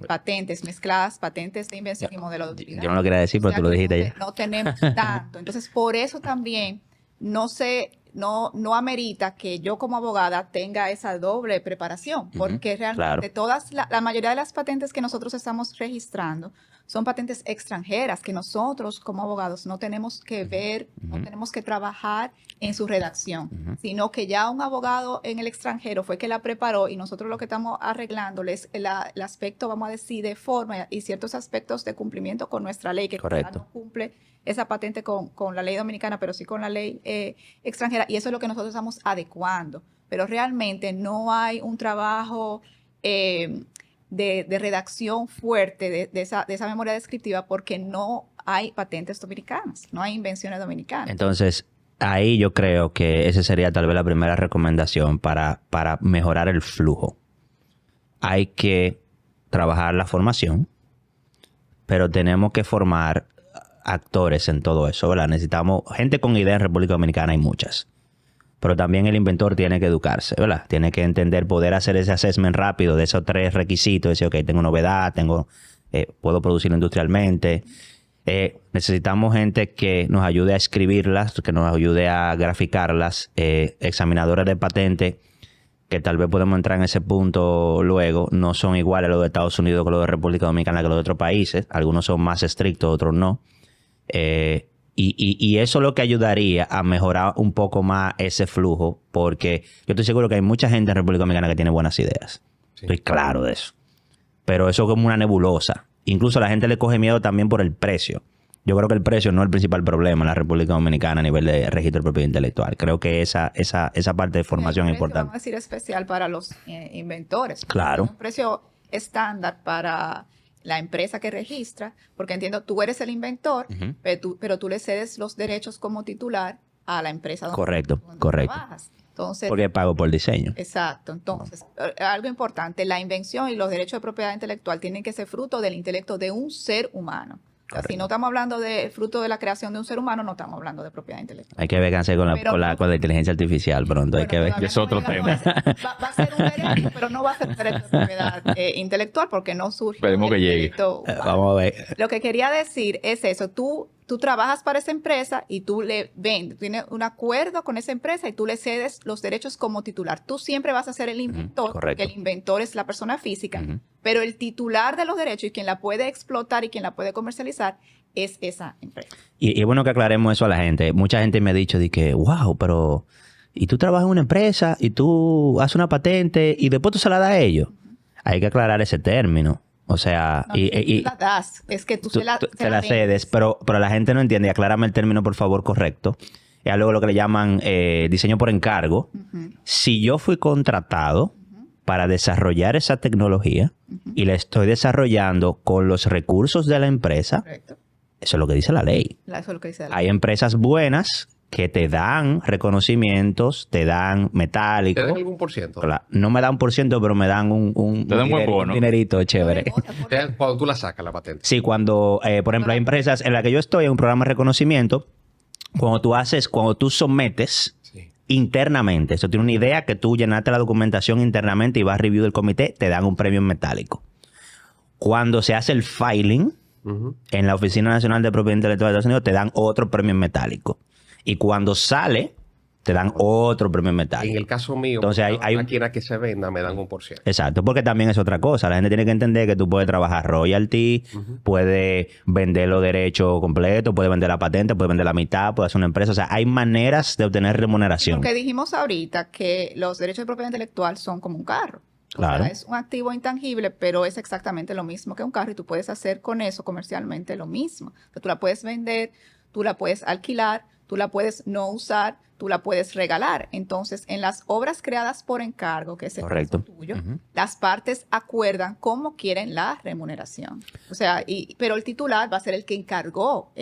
patentes mezcladas, patentes de invención y modelo de utilidad. Yo no lo quería decir, pero tú lo dijiste ya. No tenemos tanto. Entonces, por eso también no amerita que yo como abogada tenga esa doble preparación, porque realmente claro. la mayoría de las patentes que nosotros estamos registrando son patentes extranjeras que nosotros como abogados no tenemos que ver, no tenemos que trabajar en su redacción, sino que ya un abogado en el extranjero fue que la preparó y nosotros lo que estamos arreglándoles el aspecto, vamos a decir, de forma y ciertos aspectos de cumplimiento con nuestra ley, que correcto, no cumple esa patente con la ley dominicana, pero sí con la ley extranjera, y eso es lo que nosotros estamos adecuando. Pero realmente no hay un trabajo de redacción fuerte de esa memoria descriptiva, porque no hay patentes dominicanas, no hay invenciones dominicanas. Entonces, ahí yo creo que esa sería tal vez la primera recomendación para mejorar el flujo. Hay que trabajar la formación, pero tenemos que formar actores en todo eso, ¿verdad? Necesitamos gente con idea en República Dominicana, hay muchas. Pero también el inventor tiene que educarse, ¿verdad? Tiene que entender, poder hacer ese assessment rápido de esos 3 requisitos. Decir, ok, tengo novedad, puedo producirlo industrialmente. Necesitamos gente que nos ayude a escribirlas, que nos ayude a graficarlas. Examinadores de patente, que tal vez podemos entrar en ese punto luego, no son iguales a los de Estados Unidos que los de República Dominicana que los de otros países. Algunos son más estrictos, otros no. Y eso es lo que ayudaría a mejorar un poco más ese flujo, porque yo estoy seguro que hay mucha gente en República Dominicana que tiene buenas ideas. Sí. Estoy claro de eso. Pero eso es como una nebulosa. Incluso a la gente le coge miedo también por el precio. Yo creo que el precio no es el principal problema en la República Dominicana a nivel de registro de propiedad intelectual. Creo que esa parte de formación es importante. Vamos a decir especial para los inventores. Claro. Un precio estándar para la empresa que registra, porque entiendo, tú eres el inventor, pero tú le cedes los derechos como titular a la empresa donde, Correcto. trabajas. Entonces, Porque pago por diseño. exacto. Entonces, algo importante, la invención y los derechos de propiedad intelectual tienen que ser fruto del intelecto de un ser humano. O sea, si no estamos hablando de fruto de la creación de un ser humano, no estamos hablando de propiedad intelectual. Hay que ver qué hacer con la inteligencia artificial pronto. Hay que ver. todavía Es otro no tema. va a ser un derecho, pero no va a ser un derecho de propiedad intelectual porque no surge. Esperemos del que llegue. derecho humano. Vamos a ver. Lo que quería decir es eso. Tú trabajas para esa empresa y tú le vendes, tienes un acuerdo con esa empresa y tú le cedes los derechos como titular. Tú siempre vas a ser el inventor, correcto. porque el inventor es la persona física, pero el titular de los derechos y quien la puede explotar y quien la puede comercializar es esa empresa. Y es bueno que aclaremos eso a la gente. Mucha gente me ha dicho de que, wow, pero... Y tú trabajas en una empresa y tú haces una patente y después tú se la das a ellos. Hay que aclarar ese término. O sea... No, tú la das, es que tú se la cedes, pero la gente no entiende. Aclárame el término, por favor, correcto. Es algo lo que le llaman diseño por encargo. Si yo fui contratado para desarrollar esa tecnología y la estoy desarrollando con los recursos de la empresa, Correcto. eso es lo que dice la ley. Eso es lo que dice la Hay empresas buenas que te dan reconocimientos, te dan metálico. ¿Te dan algún por ciento? No me dan un %, pero me dan un Te dan buen bono. dinerito chévere. Te dan cuando tú la sacas, la patente. Sí, cuando, por ejemplo, hay empresas en las que yo estoy en un programa de reconocimiento, cuando tú sometes Sí. internamente, eso tiene una idea que tú llenaste la documentación internamente y vas a review del comité, te dan un premio en metálico. Cuando se hace el filing en la Oficina Nacional de Propiedad Intelectual de Estados Unidos, te dan otro premio en metálico. Y cuando sale, te dan otro premio en metálico. En el caso mío, Entonces, hay un- máquina que se venda me dan un por ciento. Exacto, porque también es otra cosa. La gente tiene que entender que tú puedes trabajar royalty, puedes vender los derechos completos, puedes vender la patente, puedes vender la mitad, puedes hacer una empresa. O sea, hay maneras de obtener remuneración. Porque dijimos ahorita que los derechos de propiedad intelectual son como un carro. Claro. O sea, es un activo intangible, pero es exactamente lo mismo que un carro y tú puedes hacer con eso comercialmente lo mismo. O sea, tú la puedes vender, tú la puedes alquilar, tú la puedes no usar, tú la puedes regalar. Entonces, en las obras creadas por encargo, que es el Correcto. caso tuyo, las partes acuerdan cómo quieren la remuneración. O sea, pero el titular va a ser el que encargó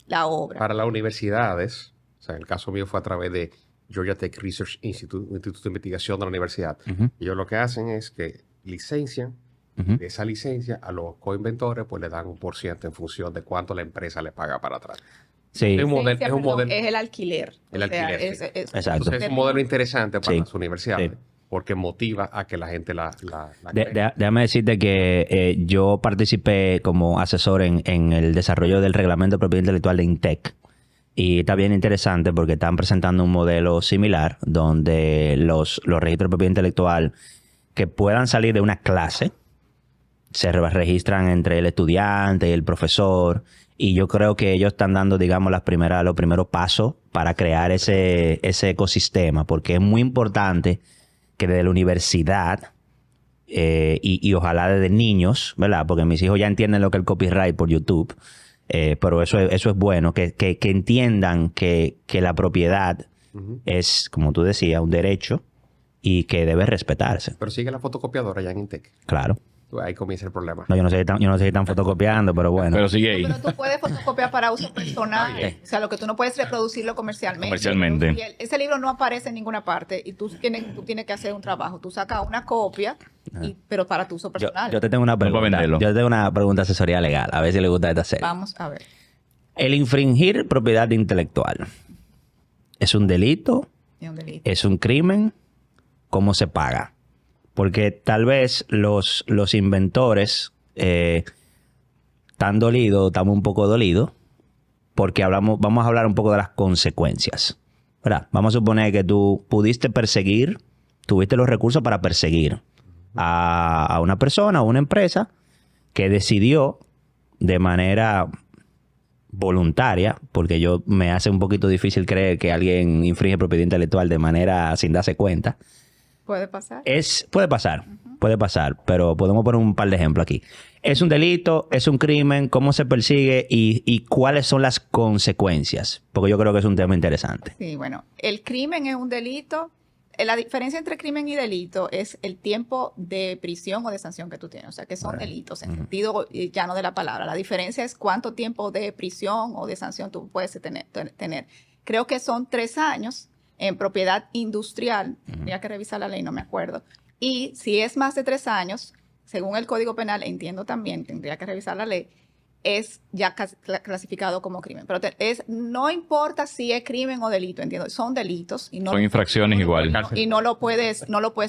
la obra. Para las universidades, o sea, en el caso mío fue a través de Georgia Tech Research Institute, un instituto de investigación de la universidad. Ellos lo que hacen es que licencian, de esa licencia a los coinventores, pues le dan un por ciento en función de cuánto la empresa le paga para atrás. Sí, Es un modelo. Licencia, Es un perdón, modelo. es el alquiler. El O sea, alquiler, sí. Exacto. Entonces es un modelo interesante para Sí. las universidades Sí. porque motiva a que la gente la cree. Déjame decirte que yo participé como asesor en el desarrollo del reglamento de propiedad intelectual de INTEC. Y está bien interesante porque están presentando un modelo similar donde los registros de propiedad intelectual que puedan salir de una clase se registran entre el estudiante y el profesor. Y yo creo que ellos están dando, digamos, los primeros pasos para crear ese ecosistema, porque es muy importante que desde la universidad y ojalá desde niños, ¿verdad? Porque mis hijos ya entienden lo que es el copyright por YouTube, pero eso es bueno, que entiendan que la propiedad es, como tú decías, un derecho y que debe respetarse. Pero sigue la fotocopiadora ya en Intec. Claro. Ahí comienza el problema. No, yo no sé si están fotocopiando, pero bueno. Pero sigue ahí. Pero tú puedes fotocopiar para uso personal. O sea, lo que tú no puedes reproducirlo comercialmente. Comercialmente. Y ese libro no aparece en ninguna parte y tú tienes que hacer un trabajo. Tú sacas una copia, pero para tu uso personal. Yo te tengo una para pregunta. venderlo. Yo te tengo una pregunta de asesoría legal. A ver si le gusta esta serie. Vamos a ver. El infringir propiedad intelectual es un delito, Es un delito. es un crimen. ¿Cómo se paga? Porque tal vez los inventores están dolidos, estamos un poco dolidos, porque vamos a hablar un poco de las consecuencias. ¿Verdad? Vamos a suponer que tú pudiste perseguir, tuviste los recursos para perseguir a una persona o una empresa que decidió de manera voluntaria, porque me hace un poquito difícil creer que alguien infringe propiedad intelectual de manera sin darse cuenta. ¿Puede pasar? Puede pasar. Puede pasar, pero podemos poner un par de ejemplos aquí. ¿Es un delito? ¿Es un crimen? ¿Cómo se persigue? ¿Y cuáles son las consecuencias? Porque yo creo que es un tema interesante. Sí, bueno, el crimen es un delito. La diferencia entre crimen y delito es el tiempo de prisión o de sanción que tú tienes. O sea, que son delitos en sentido llano de la palabra. La diferencia es cuánto tiempo de prisión o de sanción tú puedes tener. Creo que son 3 años en propiedad industrial. Tendría que revisar la ley, no me acuerdo. Y si es más de 3 años, según el Código Penal, entiendo también, tendría que revisar la ley, es ya clasificado como crimen. Pero no importa si es crimen o delito, entiendo, son delitos. Y no Son infracciones igual. Y no lo puedes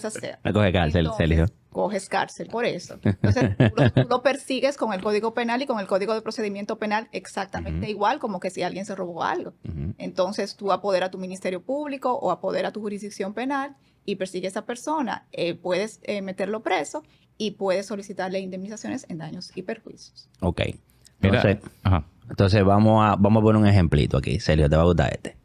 hacer. Me coge cárcel, Sergio. Coges cárcel por eso. Entonces, tú lo persigues con el Código Penal y con el Código de Procedimiento Penal exactamente igual, como que si alguien se robó algo. Entonces, tú apoderas a tu Ministerio Público o apoderas a tu jurisdicción penal y persigues a esa persona. Puedes meterlo preso y puedes solicitarle indemnizaciones en daños y perjuicios. Ok. Mira, Entonces vamos a poner un ejemplito aquí. Sergio, te va a gustar este.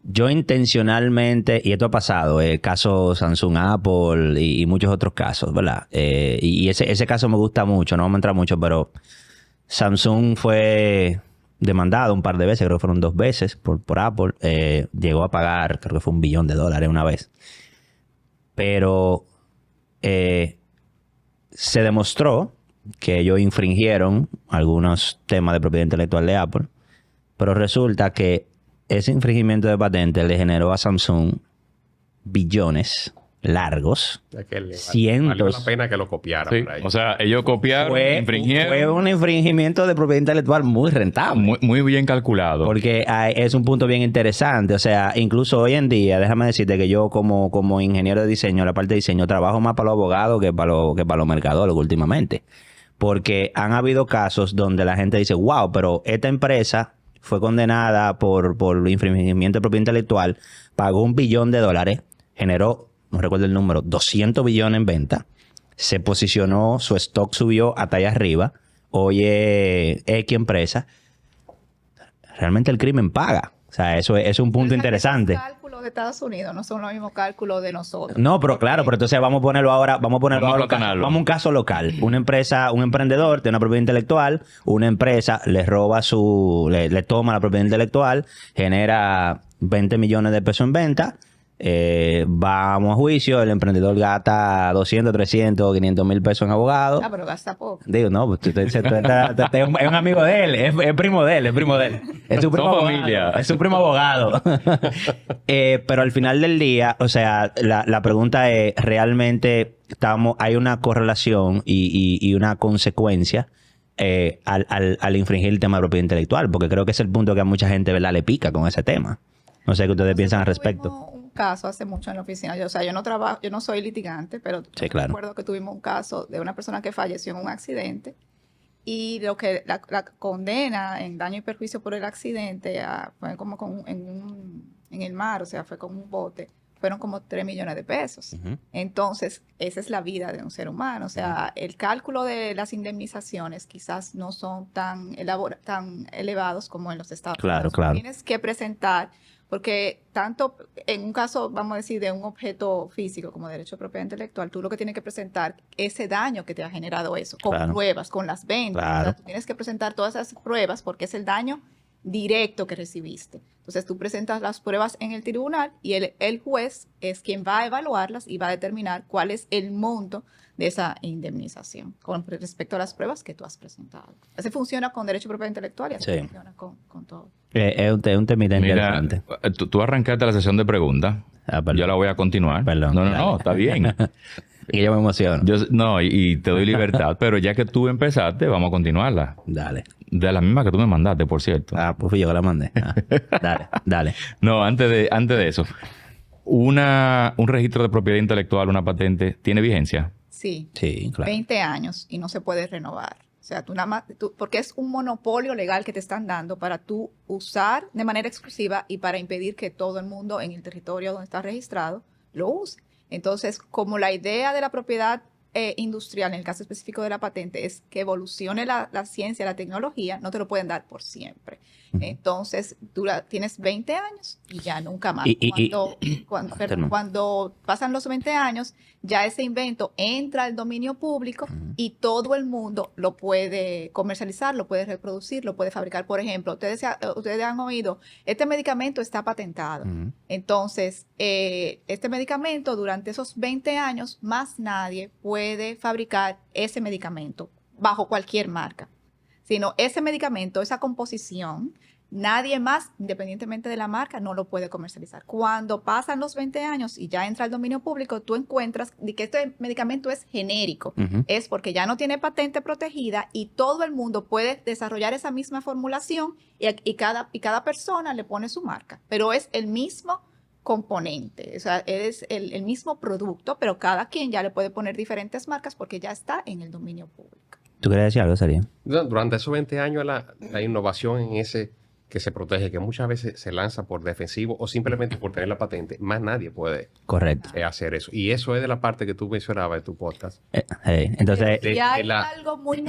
Yo intencionalmente, y esto ha pasado, el caso Samsung, Apple y muchos otros casos, ¿verdad? Y ese caso me gusta mucho, no vamos a entrar mucho, pero Samsung fue demandado un par de veces, creo que fueron 2 veces por Apple. Llegó a pagar, creo que fue $1 billón una vez. Pero se demostró que ellos infringieron algunos temas de propiedad intelectual de Apple, pero resulta que ese infringimiento de patente le generó a Samsung billones largos, cientos. Valió la pena que lo copiara. Sí, por ahí. o sea, ellos copiaron, infringieron. Fue un infringimiento de propiedad intelectual muy rentable. Muy bien calculado. Porque es un punto bien interesante. O sea, incluso hoy en día, déjame decirte que yo como ingeniero de diseño, la parte de diseño, trabajo más para los abogados que para los mercadólogos últimamente. Porque han habido casos donde la gente dice, wow, pero esta empresa fue condenada por infringimiento de propiedad intelectual, pagó $1 billón, generó, no recuerdo el número, 200 billones en venta, se posicionó, su stock subió hasta allá arriba, hoy X empresa, realmente el crimen paga. O sea, eso es un punto interesante. Los cálculos de Estados Unidos no son los mismos cálculos de nosotros. No, pero claro, pero entonces vamos a ponerlo ahora, vamos a un caso local. Una empresa, un emprendedor tiene una propiedad intelectual, una empresa le roba le toma la propiedad intelectual, genera 20 millones de pesos en venta, vamos a juicio, el emprendedor gasta 200, 300, 500 mil pesos en abogado. Ah, pero gasta poco. Digo, no, pues es un amigo de él, es primo de él. Es su primo abogado, familia. Es su primo abogado. Pero al final del día, o sea, la pregunta es, ¿realmente hay una correlación y una consecuencia al infringir el tema de propiedad intelectual? Porque creo que es el punto que a mucha gente, ¿verdad?, le pica con ese tema. No sé qué ustedes piensan al respecto. Tuvimos un caso hace mucho en la oficina. Yo no soy litigante, pero sí, claro. recuerdo que tuvimos un caso de una persona que falleció en un accidente y lo que la condena en daño y perjuicio por el accidente fue como en el mar, o sea, fue con un bote, fueron como 3 millones de pesos. Entonces, esa es la vida de un ser humano. O sea, el cálculo de las indemnizaciones quizás no son tan elevados como en los Estados Unidos. Claro. Tienes que presentar, porque tanto en un caso, vamos a decir, de un objeto físico como derecho de propiedad intelectual, tú lo que tienes que presentar es ese daño que te ha generado eso, con pruebas, con las ventas. Claro. O sea, tú tienes que presentar todas esas pruebas porque es el daño directo que recibiste. Entonces tú presentas las pruebas en el tribunal y el juez es quien va a evaluarlas y va a determinar cuál es el monto de esa indemnización con respecto a las pruebas que tú has presentado. Así funciona con derecho de propiedad intelectual y así funciona con todo. Es un temita interesante. Tú arrancaste la sesión de preguntas. Yo la voy a continuar. Perdón. No, está bien. Y yo me emociono. Y te doy libertad, pero ya que tú empezaste, vamos a continuarla. Dale. De la misma que tú me mandaste, por cierto. Pues fui yo que la mandé. Dale. No, antes de eso. ¿Un registro de propiedad intelectual, una patente, tiene vigencia? Sí, claro. 20 años y no se puede renovar. O sea, porque es un monopolio legal que te están dando para tú usar de manera exclusiva y para impedir que todo el mundo en el territorio donde está registrado lo use. Entonces, como la idea de la propiedad industrial, en el caso específico de la patente, es que evolucione la ciencia, la tecnología, no te lo pueden dar por siempre. Entonces, tienes 20 años y ya nunca más. Cuando pasan los 20 años, ya ese invento entra al dominio público y todo el mundo lo puede comercializar, lo puede reproducir, lo puede fabricar. Por ejemplo, ustedes han oído, este medicamento está patentado. Entonces, este medicamento, durante esos 20 años, más nadie puede fabricar ese medicamento bajo cualquier marca. Sino ese medicamento, esa composición, nadie más, independientemente de la marca, no lo puede comercializar. Cuando pasan los 20 años y ya entra al dominio público, tú encuentras que este medicamento es genérico. Es porque ya no tiene patente protegida y todo el mundo puede desarrollar esa misma formulación y cada persona le pone su marca. Pero es el mismo componente, o sea, es el mismo producto, pero cada quien ya le puede poner diferentes marcas porque ya está en el dominio público. ¿Tú querías decir algo, Saria? Durante esos 20 años la innovación en ese que se protege, que muchas veces se lanza por defensivo o simplemente por tener la patente, más nadie puede hacer eso. Y eso es de la parte que tú mencionabas en tu podcast. Entonces, y hay algo muy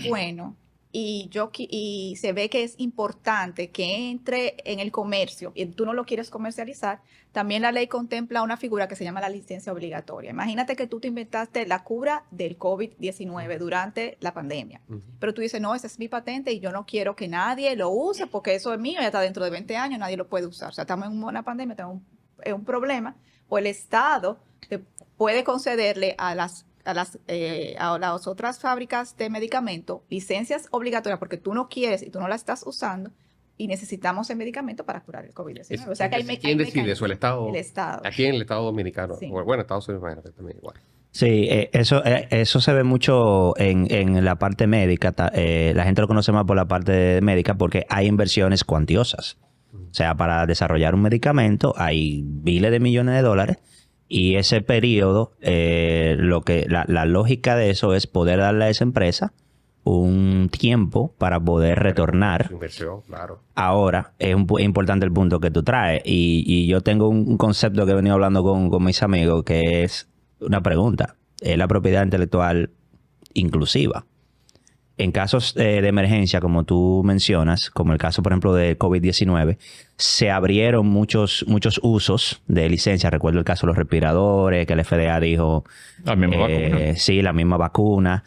bueno. Y se ve que es importante que entre en el comercio y tú no lo quieres comercializar. También la ley contempla una figura que se llama la licencia obligatoria. Imagínate que tú te inventaste la cura del COVID-19 durante la pandemia, pero tú dices, no, esa es mi patente y yo no quiero que nadie lo use porque eso es mío, ya está dentro de 20 años, nadie lo puede usar. O sea, estamos en una pandemia, tenemos un problema, o el Estado te puede concederle a las otras fábricas de medicamentos licencias obligatorias porque tú no quieres y tú no la estás usando y necesitamos el medicamento para curar el COVID-19. O sea que ¿Quién decide eso? ¿El Estado? El Estado. Aquí en el Estado Dominicano. Sí. Bueno, Estados Unidos también igual. Sí, eso se ve mucho en la parte médica. La gente lo conoce más por la parte médica porque hay inversiones cuantiosas. O sea, para desarrollar un medicamento hay miles de millones de dólares. Y ese periodo, la lógica de eso es poder darle a esa empresa un tiempo para poder retornar. Inversión, claro. Ahora, es importante el punto que tú traes. Y yo tengo un concepto que he venido hablando con mis amigos, que es una pregunta. ¿Es la propiedad intelectual inclusiva? En casos de emergencia, como tú mencionas, como el caso, por ejemplo, de COVID-19, se abrieron muchos usos de licencia. Recuerdo el caso de los respiradores, que el FDA dijo... La misma vacuna. Sí, la misma vacuna.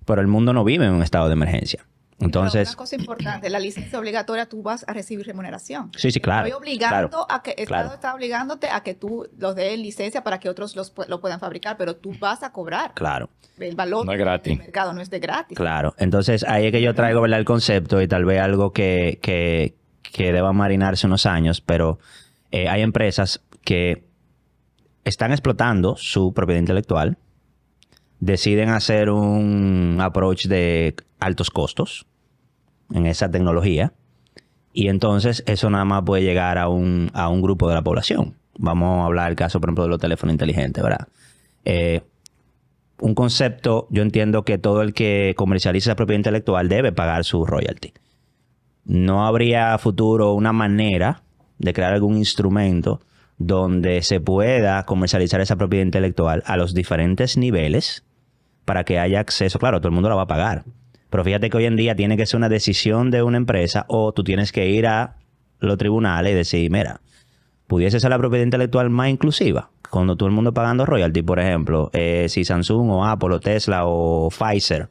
Pero el mundo no vive en un estado de emergencia. Entonces... Pero una cosa importante, la licencia obligatoria, tú vas a recibir remuneración. Sí, claro. Estoy obligando claro, el Estado está obligándote a que tú los des licencia para que otros lo puedan fabricar, pero tú vas a cobrar. Claro. El valor No es gratis. del mercado no es de gratis. Claro. Entonces, ahí es que yo traigo, ¿verdad?, el concepto y tal vez algo que deba marinarse unos años, pero hay empresas que están explotando su propiedad intelectual, deciden hacer un approach de altos costos en esa tecnología y entonces eso nada más puede llegar a un grupo de la población. Vamos a hablar del caso, por ejemplo, de los teléfonos inteligentes, ¿verdad? Un concepto, yo entiendo que todo el que comercializa esa propiedad intelectual debe pagar su royalty. No habría a futuro una manera de crear algún instrumento donde se pueda comercializar esa propiedad intelectual a los diferentes niveles para que haya acceso. Claro, todo el mundo la va a pagar. Pero fíjate que hoy en día tiene que ser una decisión de una empresa o tú tienes que ir a los tribunales y decir, mira, pudiese ser la propiedad intelectual más inclusiva. Cuando todo el mundo pagando royalty, por ejemplo, si Samsung o Apple o Tesla o Pfizer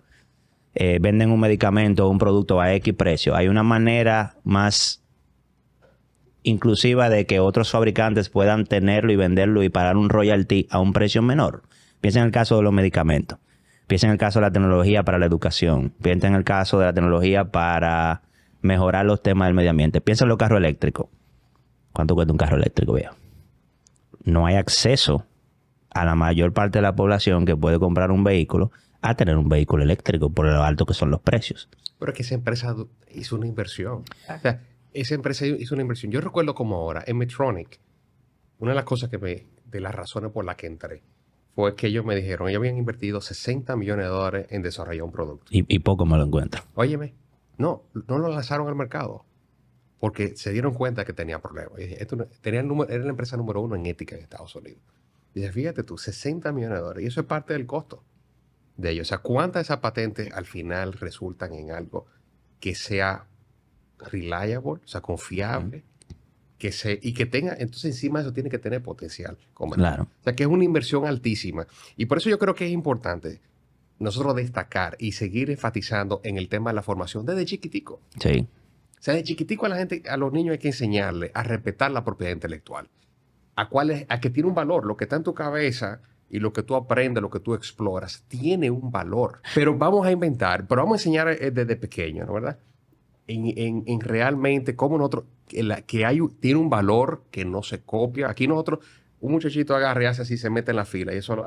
venden un medicamento o un producto a X precio, hay una manera más inclusiva de que otros fabricantes puedan tenerlo y venderlo y pagar un royalty a un precio menor. Piensa en el caso de los medicamentos. Piensa en el caso de la tecnología para la educación. Piensa en el caso de la tecnología para mejorar los temas del medio ambiente. Piensa en los carros eléctricos. ¿Cuánto cuesta un carro eléctrico, viejo? No hay acceso a la mayor parte de la población que puede comprar un vehículo a tener un vehículo eléctrico por lo alto que son los precios. Pero es que esa empresa hizo una inversión. O sea, esa empresa hizo una inversión. Yo recuerdo como ahora, en Medtronic, una de las cosas de las razones por las que entré, fue que ellos me dijeron, ellos habían invertido $60 millones en desarrollar un producto. Y poco me lo encuentro. Óyeme, no lo lanzaron al mercado porque se dieron cuenta que tenía problemas. Y dije, era la empresa número 1 en ética en Estados Unidos. Y dije, fíjate tú, $60 millones. Y eso es parte del costo. de ellos. O sea, ¿cuántas de esas patentes al final resultan en algo que sea reliable, o sea, confiable, y que tenga, entonces encima de eso tiene que tener potencial comercial? Claro. O sea, que es una inversión altísima. Y por eso yo creo que es importante nosotros destacar y seguir enfatizando en el tema de la formación desde chiquitico. Sí. O sea, de chiquitico a la gente, a los niños hay que enseñarle a respetar la propiedad intelectual. A que tiene un valor. Lo que está en tu cabeza y lo que tú aprendes, lo que tú exploras, tiene un valor. Pero vamos a vamos a enseñar desde pequeño, ¿no? ¿Verdad? En realmente cómo nosotros, tiene un valor que no se copia. Aquí nosotros, un muchachito agarra y hace así, se mete en la fila y eso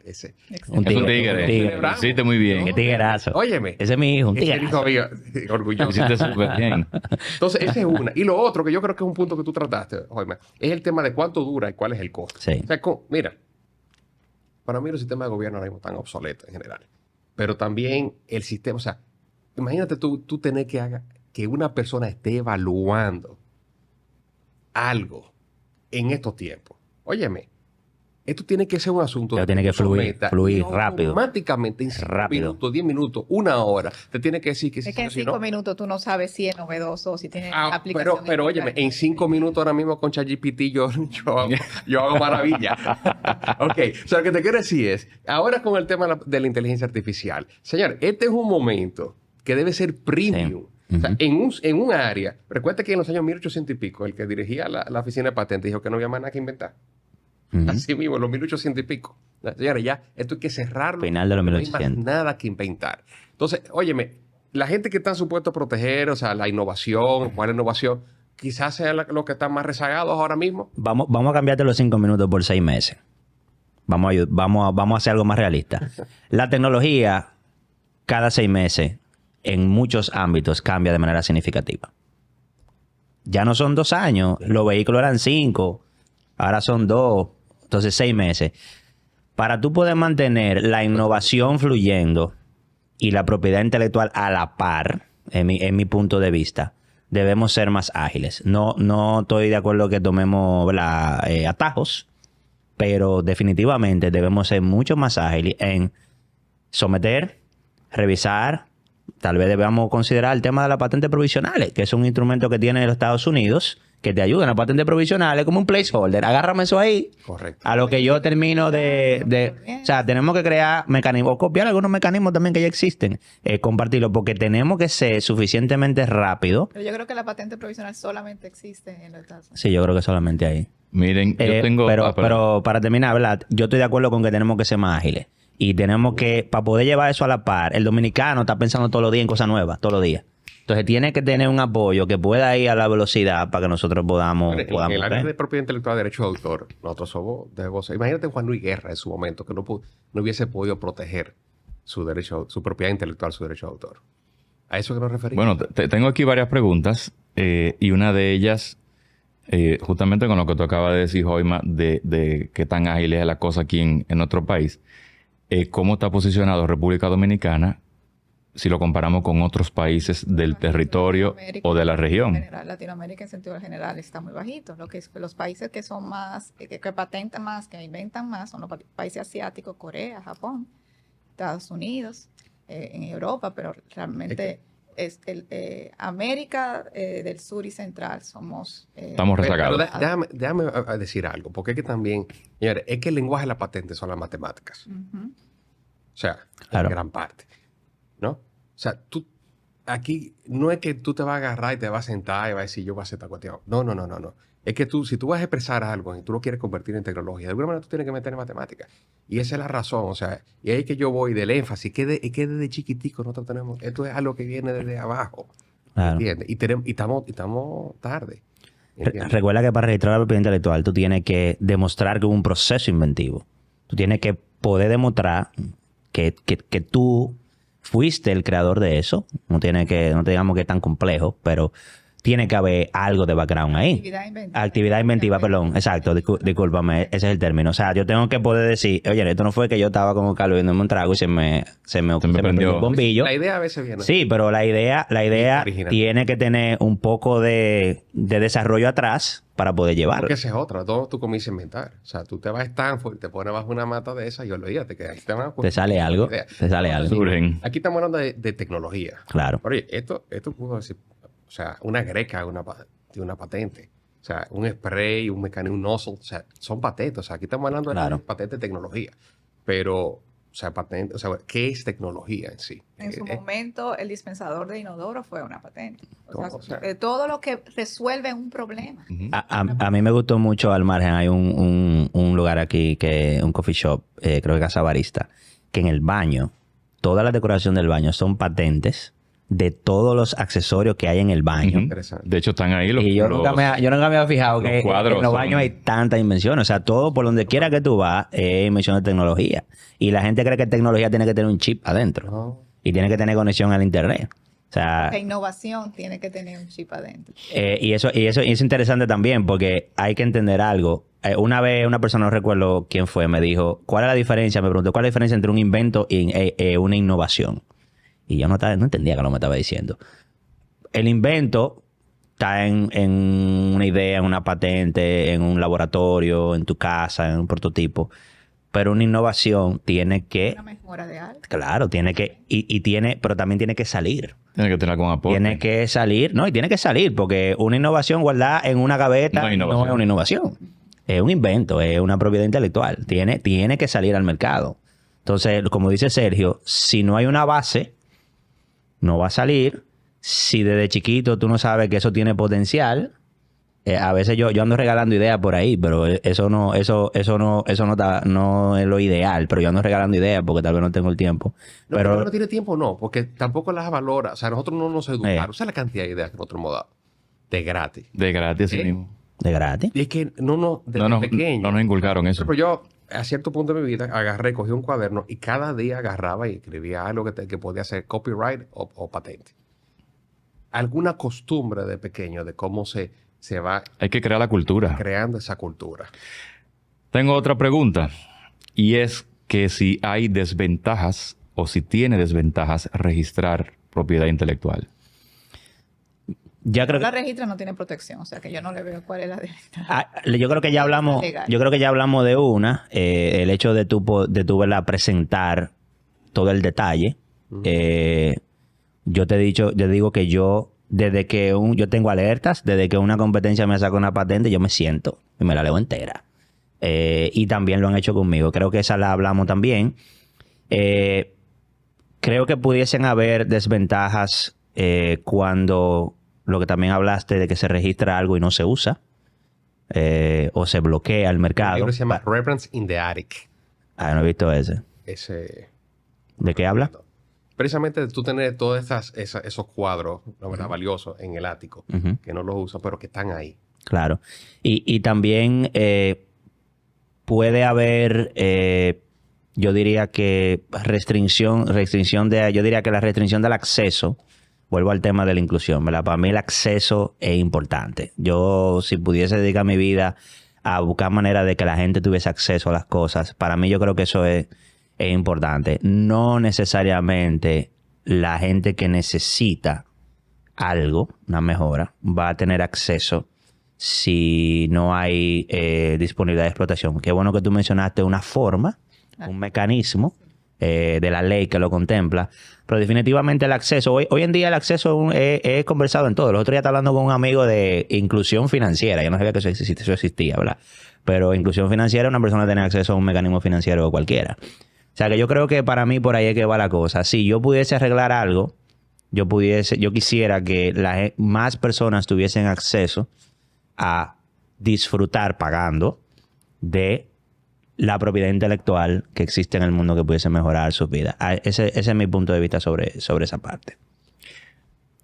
ese. Un Es un tigre. tigre. Lo hiciste muy bien. Qué tiguerazo. Óyeme. Ese es mi hijo, un Ese tigre. hijo mío, orgulloso. Lo hiciste súper bien. Entonces, esa es una. Y lo otro, que yo creo que es un punto que tú trataste, Jaime, es el tema de cuánto dura y cuál es el costo. Sí. O sea, mira, para mí los sistemas de gobierno ahora mismo están obsoletos en general. Pero también el sistema, o sea, imagínate tú tener que una persona esté evaluando algo en estos tiempos. Óyeme, esto tiene que ser un asunto Pero tiene que fluir rápido. Automáticamente, en 5 minutos, 10 minutos, 1 hora, te tiene que decir que Es que en 5 minutos tú no sabes si es novedoso o si tiene aplicación. pero óyeme, en 5 minutos ahora mismo con ChatGPT yo hago maravilla. Ok, o sea, lo que te quiero decir es, ahora con el tema de la inteligencia artificial, señor, este es un momento que debe ser premium. Sí. O sea, en un área, recuerda que en los años 1800 y pico, el que dirigía la oficina de patentes dijo que no había más nada que inventar. Así mismo, en los 1800 y pico. Señores, ya esto hay que cerrarlo. Final de los No hay 1800. más nada que inventar. Entonces, óyeme, la gente que están supuestos a proteger, o sea, la innovación, ¿cuál es la innovación? Quizás sea los que están más rezagados ahora mismo. Vamos a cambiarte los 5 minutos por 6 meses. Vamos a hacer algo más realista. La tecnología, cada 6 meses, en muchos ámbitos, cambia de manera significativa. Ya no son 2 años. Los vehículos eran 5. Ahora son 2. Entonces, 6 meses. Para tú poder mantener la innovación fluyendo y la propiedad intelectual a la par, en mi punto de vista, debemos ser más ágiles. No estoy de acuerdo que tomemos atajos, pero definitivamente debemos ser mucho más ágiles en someter, revisar. Tal vez debamos considerar el tema de las patentes provisionales, que es un instrumento que tiene los Estados Unidos, que te ayudan. Las patentes provisionales como un placeholder. Agárrame eso ahí. Correcto. A lo que yo termino o sea, tenemos que crear mecanismos, o copiar algunos mecanismos también que ya existen, compartirlos, porque tenemos que ser suficientemente rápido. Pero yo creo que la patente provisional solamente existe en los Estados Unidos. Sí, yo creo que solamente ahí. Miren, yo tengo... Pero para terminar, ¿verdad? Yo estoy de acuerdo con que tenemos que ser más ágiles. Y tenemos que, para poder llevar eso a la par, el dominicano está pensando todos los días en cosas nuevas, todos los días. Entonces tiene que tener un apoyo que pueda ir a la velocidad para que nosotros podamos... En el área de propiedad intelectual, derecho de autor, nosotros debemos ser. Imagínate Juan Luis Guerra en su momento, que no hubiese podido proteger su propiedad intelectual, su derecho de autor. ¿A eso que nos referimos? Bueno, tengo aquí varias preguntas y una de ellas, justamente con lo que tú acabas de decir, Joima, de qué tan ágil es la cosa aquí en nuestro país. ¿Cómo está posicionado República Dominicana si lo comparamos con otros países del territorio o de la región? En general, Latinoamérica en sentido general está muy bajito. Los países que son más, que patentan más, que inventan más, son los países asiáticos, Corea, Japón, Estados Unidos, en Europa, pero realmente América del Sur y Central somos... Estamos rezagados. Pero déjame decir algo, porque es que también, señores, es que el lenguaje de la patente son las matemáticas. O sea, Claro. en gran parte. ¿No? O sea, aquí no es que tú te vas a agarrar y te vas a sentar y vas a decir, yo voy a hacer esta cuestión. No. Es que si tú vas a expresar algo y tú lo quieres convertir en tecnología, de alguna manera tú tienes que meter en matemáticas. Y esa es la razón, o sea, y ahí es que yo voy del énfasis, que desde chiquitico nosotros tenemos, esto es algo que viene desde abajo. Claro. ¿Entiendes? Y estamos tarde. ¿Entiendes? Recuerda que para registrar la propiedad intelectual tú tienes que demostrar que hubo un proceso inventivo. Tú tienes que poder demostrar que tú fuiste el creador de eso. No te digamos que es tan complejo, pero tiene que haber algo de background ahí. Actividad inventiva, perdón. Exacto, discúlpame, ese es el término. O sea, yo tengo que poder decir, oye, esto no fue que yo estaba con Carlos viéndome un trago y se me prendió un bombillo. La idea a veces viene. Sí, pero la idea tiene que tener un poco de desarrollo atrás para poder llevarlo. Porque esa es otra. Todo tú comienzas a inventar. O sea, tú te vas a Stanford y te pones bajo una mata de esa y olvídate que ahí te van a Te sale algo. Te sale algo. Surgen. Aquí estamos hablando de tecnología. Claro. Pero oye, esto pudo decir, o sea, una greca de una patente. O sea, un spray, un mecanismo, un nozzle, o sea, son patentes. O sea, aquí estamos hablando de patentes de tecnología. Pero, o sea, patente, o sea, ¿qué es tecnología en sí? En su momento, el dispensador de inodoro fue una patente. O sea, Todo lo que resuelve un problema. A mí me gustó mucho al margen. Hay un lugar aquí, un coffee shop, creo que Casa Barista, que en el baño, toda la decoración del baño son patentes de todos los accesorios que hay en el baño. interesante. De hecho, están ahí los... Y yo nunca me había fijado que cuadros en los son- baños hay tantas invenciones. O sea, todo por donde quiera que tú vas es invención de tecnología. Y la gente cree que tecnología tiene que tener un chip adentro. No. Y tiene que tener conexión al internet. O sea, La innovación tiene que tener un chip adentro. y eso es interesante también porque hay que entender algo. Una vez una persona, no recuerdo quién fue, me dijo, ¿cuál es la diferencia? Me preguntó, ¿cuál es la diferencia entre un invento y una innovación? Y yo no entendía que lo me estaba diciendo. El invento está en una idea, en una patente, en un laboratorio, en tu casa, en un prototipo. Pero una innovación tiene que... Una mejora de algo. Claro, tiene que... pero también tiene que salir. Tiene que tener algún aporte. Tiene que salir, no, y tiene que salir, porque una innovación guardada en una gaveta No es innovación. no es una innovación. Es un invento, es una propiedad intelectual. Tiene que salir al mercado. Entonces, como dice Sergio, si no hay una base, no va a salir. Si desde chiquito tú no sabes que eso tiene potencial, a veces yo ando regalando ideas por ahí, pero eso no es lo ideal. Pero yo ando regalando ideas porque tal vez no tengo el tiempo. No, pero no tiene tiempo, no, porque tampoco las valora. O sea, nosotros no nos educaron. O sea, la cantidad de ideas que nosotros hemos dado. De gratis. De gratis, así mismo. de gratis. Y es que desde No pequeño. nos inculcaron eso. Pero yo, a cierto punto de mi vida, cogí un cuaderno y cada día agarraba y escribía algo que podía ser copyright o patente. Alguna costumbre de pequeño de cómo se va Hay que crear la cultura. creando esa cultura. Tengo otra pregunta. Y es que si hay desventajas o si tiene desventajas registrar propiedad intelectual. Ya creo La que, registra no tiene protección, o sea que yo no le veo cuál es la desventaja. yo creo que ya hablamos, Legal. yo creo que ya hablamos de una, el hecho de tú ¿verdad? Presentar todo el detalle. Yo te digo que yo, desde que yo tengo alertas, desde que una competencia me saca una patente, yo me siento y me la leo entera. Y también lo han hecho conmigo. Creo que esa la hablamos también. Creo que pudiesen haber desventajas cuando lo que también hablaste de que se registra algo y no se usa o se bloquea el El mercado. libro se llama Reference in the Attic. Ah, no he visto ese. Ese... ¿De qué habla? Precisamente tú tener todos esos cuadros, la verdad, valiosos en el ático, Ujú. que no los usas, pero que están ahí. Claro. Y también puede haber, yo diría que yo diría que la restricción del acceso, vuelvo al tema de la inclusión, ¿verdad? Para mí el acceso es importante. Yo, si pudiese dedicar mi vida a buscar manera de que la gente tuviese acceso a las cosas, para mí yo creo que eso es importante. No necesariamente la gente que necesita algo, una mejora, va a tener acceso si no hay disponibilidad de explotación. Qué bueno que tú mencionaste una forma, un mecanismo de la ley que lo contempla, pero definitivamente el acceso, hoy en día el acceso es conversado en todo. El otro día estaba hablando con un amigo de inclusión financiera, yo no sabía que eso existía, ¿verdad? Pero inclusión financiera es una persona que tiene acceso a un mecanismo financiero cualquiera. O sea que yo creo que para mí por ahí es que va la cosa. Si yo pudiese arreglar algo, yo quisiera que más personas tuviesen acceso a disfrutar pagando de la propiedad intelectual que existe en el mundo que pudiese mejorar sus vidas. Ese es mi punto de vista sobre esa parte.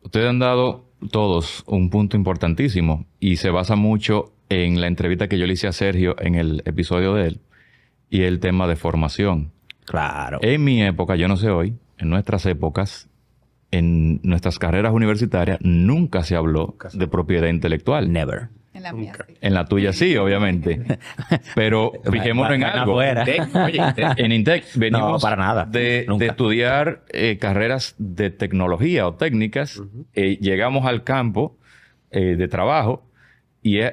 Ustedes han dado todos un punto importantísimo y se basa mucho en la entrevista que yo le hice a Sergio en el episodio de él y el tema de formación. Claro. En mi época, yo no sé hoy, en nuestras épocas, en nuestras carreras universitarias, nunca se habló de propiedad intelectual. Never. En la mía sí. En la tuya sí, obviamente. Pero fijémonos en Vaina algo. afuera. Oye, En Intec venimos No, para nada. de Nunca. estudiar carreras de tecnología o técnicas. Llegamos al campo de trabajo Y es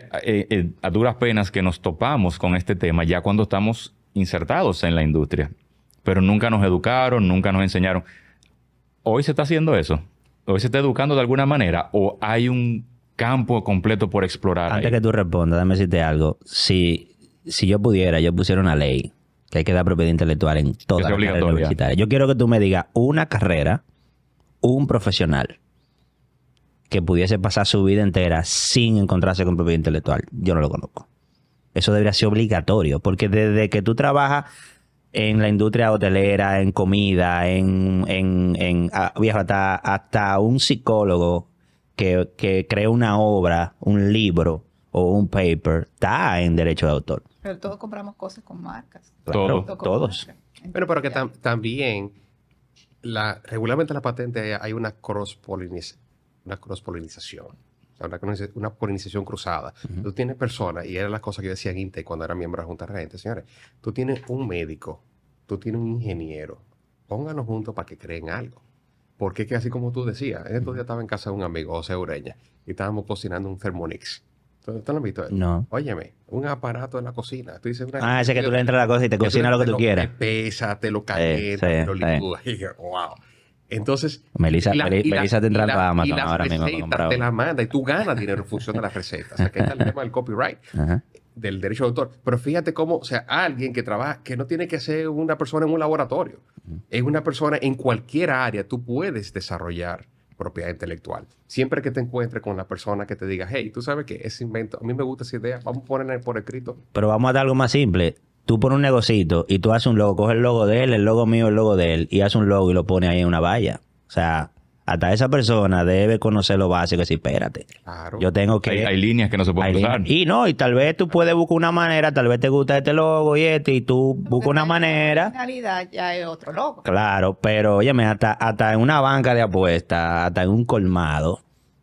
a duras penas que nos topamos con este tema ya cuando estamos insertados en la industria. Pero nunca nos educaron, nunca nos enseñaron. ¿Hoy se está haciendo eso? ¿Hoy se está educando de alguna manera? ¿O hay un campo completo por explorar Antes ahí? que tú respondas, déjame decirte algo. Si yo pudiera, yo pusiera una ley que hay que dar propiedad intelectual en todas sea las carreras obligatoria. universitarias. Yo quiero que tú me digas una carrera, un profesional que pudiese pasar su vida entera sin encontrarse con propiedad intelectual. Yo no lo conozco. Eso debería ser obligatorio, porque desde que tú trabajas en la industria hotelera, en comida, viejo, hasta un psicólogo que crea una obra, un libro o un paper, está en derecho de autor. Pero todos compramos cosas con marcas. Todo. Con Todos. marcas. Bueno, pero que Entonces, también regularmente la patente hay una cross-polinización. O sea, una polinización cruzada. Tú tienes personas, y era la cosa que yo decía en INTE cuando era miembro de la Junta de Regentes, señores, tú tienes un médico, tú tienes un ingeniero, pónganos juntos para que creen algo. Porque es que así como tú decías, estos días estaba en casa de un amigo, José Ureña, y estábamos cocinando un Thermonix. ¿Tú lo has visto? No. Óyeme, un aparato en la cocina. Tú dices una Ese que tú le entras a la cosa y te cocina lo que tú quieras. Te pesa, te lo calienta, sí, te lo sí. licúa. Y yo, wow. Entonces... Melissa está entrando a Amazon y las ahora mismo. para comprar recetas te uno. la manda y tú ganas dinero en función de las recetas. O sea, que está el tema del copyright, Ajá. del derecho de autor. Pero fíjate cómo, o sea, alguien que trabaja, que no tiene que ser una persona en un laboratorio. Es una persona en cualquier área. Tú puedes desarrollar propiedad intelectual. Siempre que te encuentres con la persona que te diga, hey, tú sabes que ese invento, a mí me gusta esa idea, vamos a ponerla por escrito. Pero vamos a dar algo más simple. Tú pones un negocito y tú haces un logo, coges el logo de él, el logo mío, el logo de él, y haces un logo y lo pones ahí en una valla. O sea, hasta esa persona debe conocer lo básico y decir, espérate, Claro. yo tengo que... Hay líneas que no se pueden Hay usar. líneas. Y no, y tal vez tú puedes buscar una manera, tal vez te gusta este logo y tú buscas una la manera. originalidad ya es otro logo. Claro, pero óyeme, hasta en una banca de apuestas, hasta en un colmado,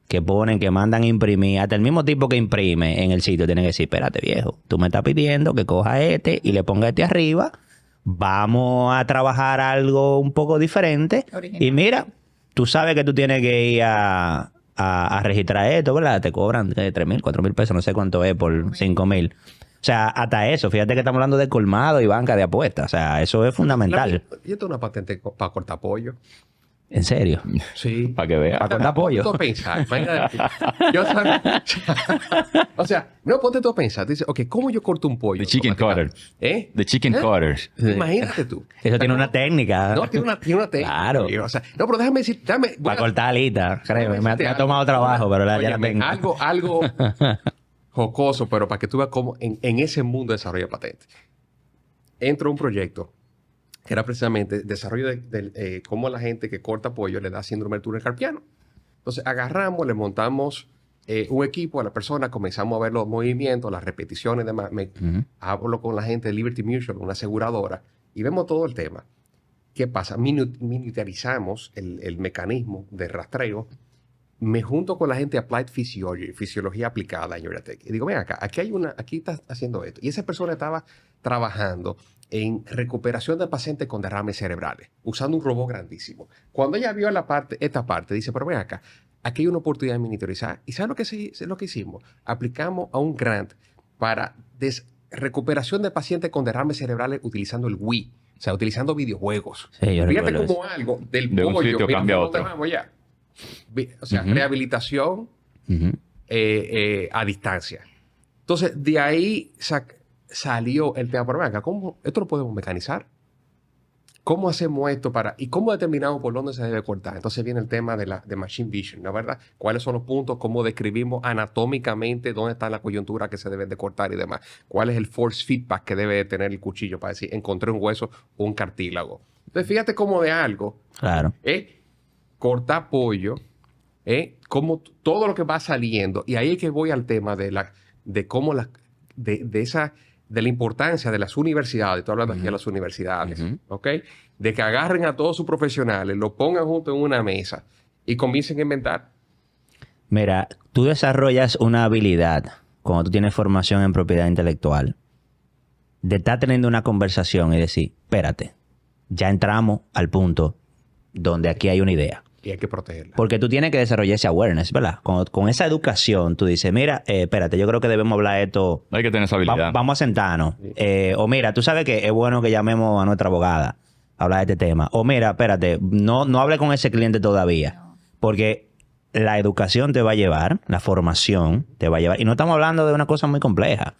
que ponen, que mandan imprimir, hasta el mismo tipo que imprime en el sitio tiene que decir, espérate viejo, tú me estás pidiendo que coja este y le ponga este arriba, vamos a trabajar algo un poco diferente. Original. Y mira, tú sabes que tú tienes que ir a registrar esto, ¿verdad? Te cobran 3,000, 4,000 pesos, no sé cuánto es por 5,000. O sea, hasta eso, fíjate que estamos hablando de colmado y banca de apuestas, o sea, eso es fundamental. Yo tengo una patente para cortar pollo. En serio. Sí. Para que veas. Para cortar pollo. Ponte tú a pensar. Imagínate. O sea, no, ponte tú a pensar. Dices, ok, ¿cómo yo corto un pollo? The chicken cutter. ¿Eh? The chicken cutters. Imagínate tú. Eso tiene una técnica. No, tiene una técnica. Claro. O sea, no, pero déjame decir, Para cortar alitas, créeme. Me decirte ha algo. tomado trabajo, pero ya la Óyeme, tengo. algo jocoso, pero para que tú veas cómo en ese mundo desarrolla patentes. Entro a un proyecto que era precisamente desarrollo de cómo la gente que corta pollo le da síndrome del túnel carpiano. Entonces agarramos, le montamos un equipo a la persona, comenzamos a ver los movimientos, las repeticiones y demás. Hablo con la gente de Liberty Mutual, una aseguradora, y vemos todo el tema. ¿Qué pasa? Miniaturizamos el mecanismo de rastreo. Me junto con la gente de Applied Physiology, fisiología aplicada en Georgia Tech. Y digo, ven acá, aquí estás haciendo esto. Y esa persona estaba trabajando en recuperación de pacientes con derrames cerebrales, usando un robot grandísimo. Cuando ella vio esta parte, dice, pero ven acá, aquí hay una oportunidad de miniaturizar. ¿Y sabes lo que hicimos? Aplicamos a un grant para recuperación de pacientes con derrames cerebrales utilizando el Wii, o sea, utilizando videojuegos. Sí, yo Fíjate recuerdo cómo algo del De un pollo, sitio mira cambia a dónde otro. vamos ya. O sea, rehabilitación Ujú. a distancia. Entonces, de ahí salió el tema. Pero ven acá, ¿cómo esto lo podemos mecanizar? ¿Cómo hacemos esto y cómo determinamos por dónde se debe cortar? Entonces viene el tema de Machine Vision, ¿no? ¿Verdad? ¿Cuáles son los puntos? ¿Cómo describimos anatómicamente dónde está la coyuntura que se debe de cortar y demás? ¿Cuál es el force feedback que debe tener el cuchillo para decir, encontré un hueso o un cartílago? Entonces, fíjate cómo de algo, Claro. cortar pollo, como todo lo que va saliendo. Y ahí es que voy al tema de la importancia de las universidades. Estoy hablando aquí de las universidades, ¿ok? De que agarren a todos sus profesionales, lo pongan juntos en una mesa y comiencen a inventar. Mira, tú desarrollas una habilidad cuando tú tienes formación en propiedad intelectual de estar teniendo una conversación y decir, espérate, ya entramos al punto donde aquí hay una idea. Y hay que protegerla. Porque tú tienes que desarrollar ese awareness, ¿verdad? Con esa educación, tú dices, mira, espérate, yo creo que debemos hablar de esto. Hay que tener esa habilidad. Vamos a sentarnos. O mira, tú sabes que es bueno que llamemos a nuestra abogada a hablar de este tema. O mira, espérate, no hable con ese cliente todavía. Porque la educación te va a llevar, la formación te va a llevar. Y no estamos hablando de una cosa muy compleja.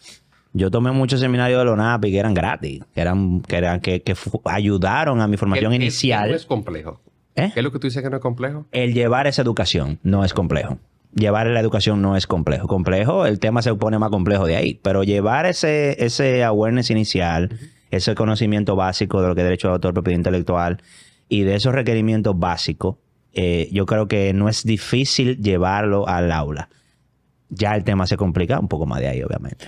Yo tomé muchos seminarios de LONAPI que eran gratis, que ayudaron a mi formación inicial. ¿Qué no es complejo? ¿Eh? ¿Qué es lo que tú dices que no es complejo? El llevar esa educación no es complejo. Llevar la educación no es complejo. Complejo, el tema se pone más complejo de ahí. Pero llevar ese awareness inicial, ese conocimiento básico de lo que es derecho de autor, propiedad intelectual y de esos requerimientos básicos, yo creo que no es difícil llevarlo al aula. Ya el tema se complica un poco más de ahí, obviamente.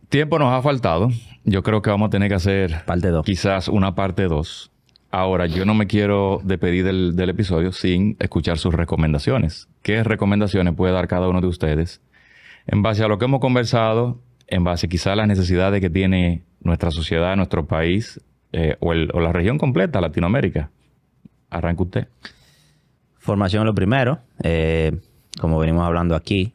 Tiempo nos ha faltado. Yo creo que vamos a tener que hacer Parte 2. quizás una parte 2. Ahora, yo no me quiero despedir del episodio sin escuchar sus recomendaciones. ¿Qué recomendaciones puede dar cada uno de ustedes en base a lo que hemos conversado, en base quizás a las necesidades que tiene nuestra sociedad, nuestro país o la región completa, Latinoamérica? Arranca usted. Formación es lo primero. Como venimos hablando aquí,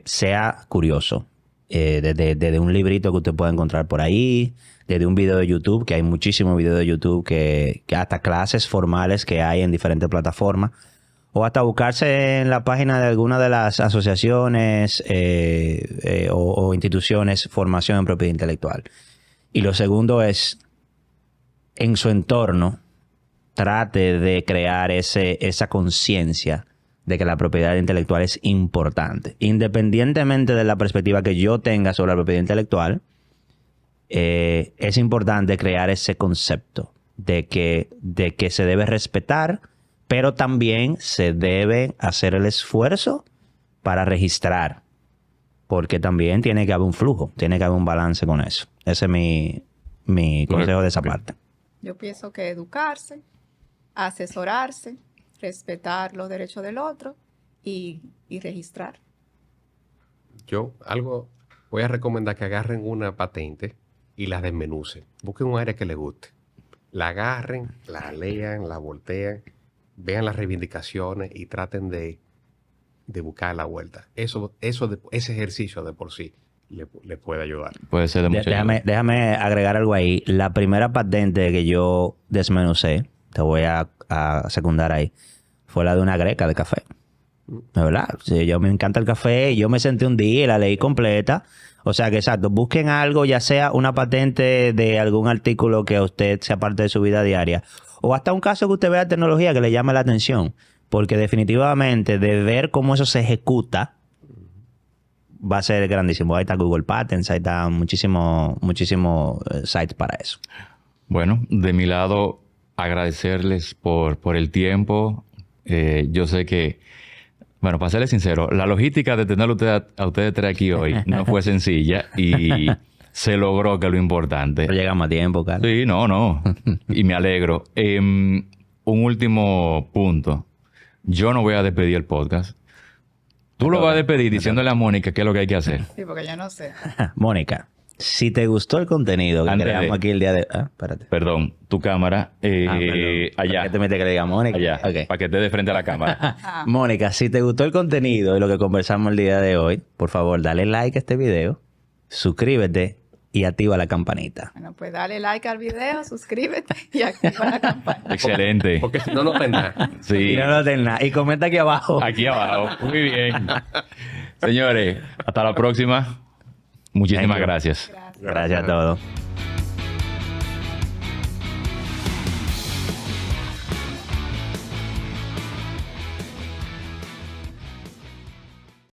sea curioso. Desde un librito que usted pueda encontrar por ahí, desde un video de YouTube, que hay muchísimos videos de YouTube, que hasta clases formales que hay en diferentes plataformas, o hasta buscarse en la página de alguna de las asociaciones o instituciones formación en propiedad intelectual. Y lo segundo es, en su entorno, trate de crear esa conciencia de que la propiedad intelectual es importante. Independientemente de la perspectiva que yo tenga sobre la propiedad intelectual, es importante crear ese concepto de que se debe respetar, pero también se debe hacer el esfuerzo para registrar. Porque también tiene que haber un flujo, tiene que haber un balance con eso. Ese es mi consejo de esa parte. Yo pienso que educarse, asesorarse, respetar los derechos del otro y registrar. Voy a recomendar que agarren una patente y la desmenucen. Busquen un área que les guste. La agarren, la lean, la voltean, vean las reivindicaciones y traten de buscar la vuelta. Ese ejercicio de por sí le puede ayudar. Puede ser de mucha ayuda. Déjame agregar algo ahí. La primera patente que yo desmenucé, te voy a secundar ahí, fue la de una greca de café. ¿De verdad? Sí, yo me encanta el café y yo me senté un día y la leí completa. O sea que exacto, busquen algo, ya sea una patente de algún artículo que a usted sea parte de su vida diaria o hasta un caso que usted vea tecnología que le llame la atención. Porque definitivamente de ver cómo eso se ejecuta va a ser grandísimo. Ahí está Google Patents, ahí está muchísimos sites para eso. Bueno, de mi lado, agradecerles por el tiempo. Yo sé que, bueno, para serles sincero, la logística de tener a ustedes tres aquí hoy no fue sencilla y se logró, que es lo importante. Pero llegamos a tiempo, Carlos. Sí, no. Y me alegro. Un último punto. Yo no voy a despedir el podcast. Tú lo vas a despedir diciéndole a Mónica qué es lo que hay que hacer. Sí, porque yo no sé. Mónica, si te gustó el contenido que creamos aquí el día de... espérate. Perdón, tu cámara Perdón. allá. ¿Para qué te metes que le diga Mónica? Allá, Ok. para que esté de frente a la cámara. Mónica, si te gustó el contenido y lo que conversamos el día de hoy, por favor, dale like a este video, suscríbete y activa la campanita. Bueno, pues dale like al video, suscríbete y activa la campana. Excelente. Porque si no, no ven nada. Sí. Y no lo tengas nada. Y comenta aquí abajo. Aquí abajo. Muy bien. Señores, hasta la próxima. Muchísimas Thank you. gracias. Gracias a todos.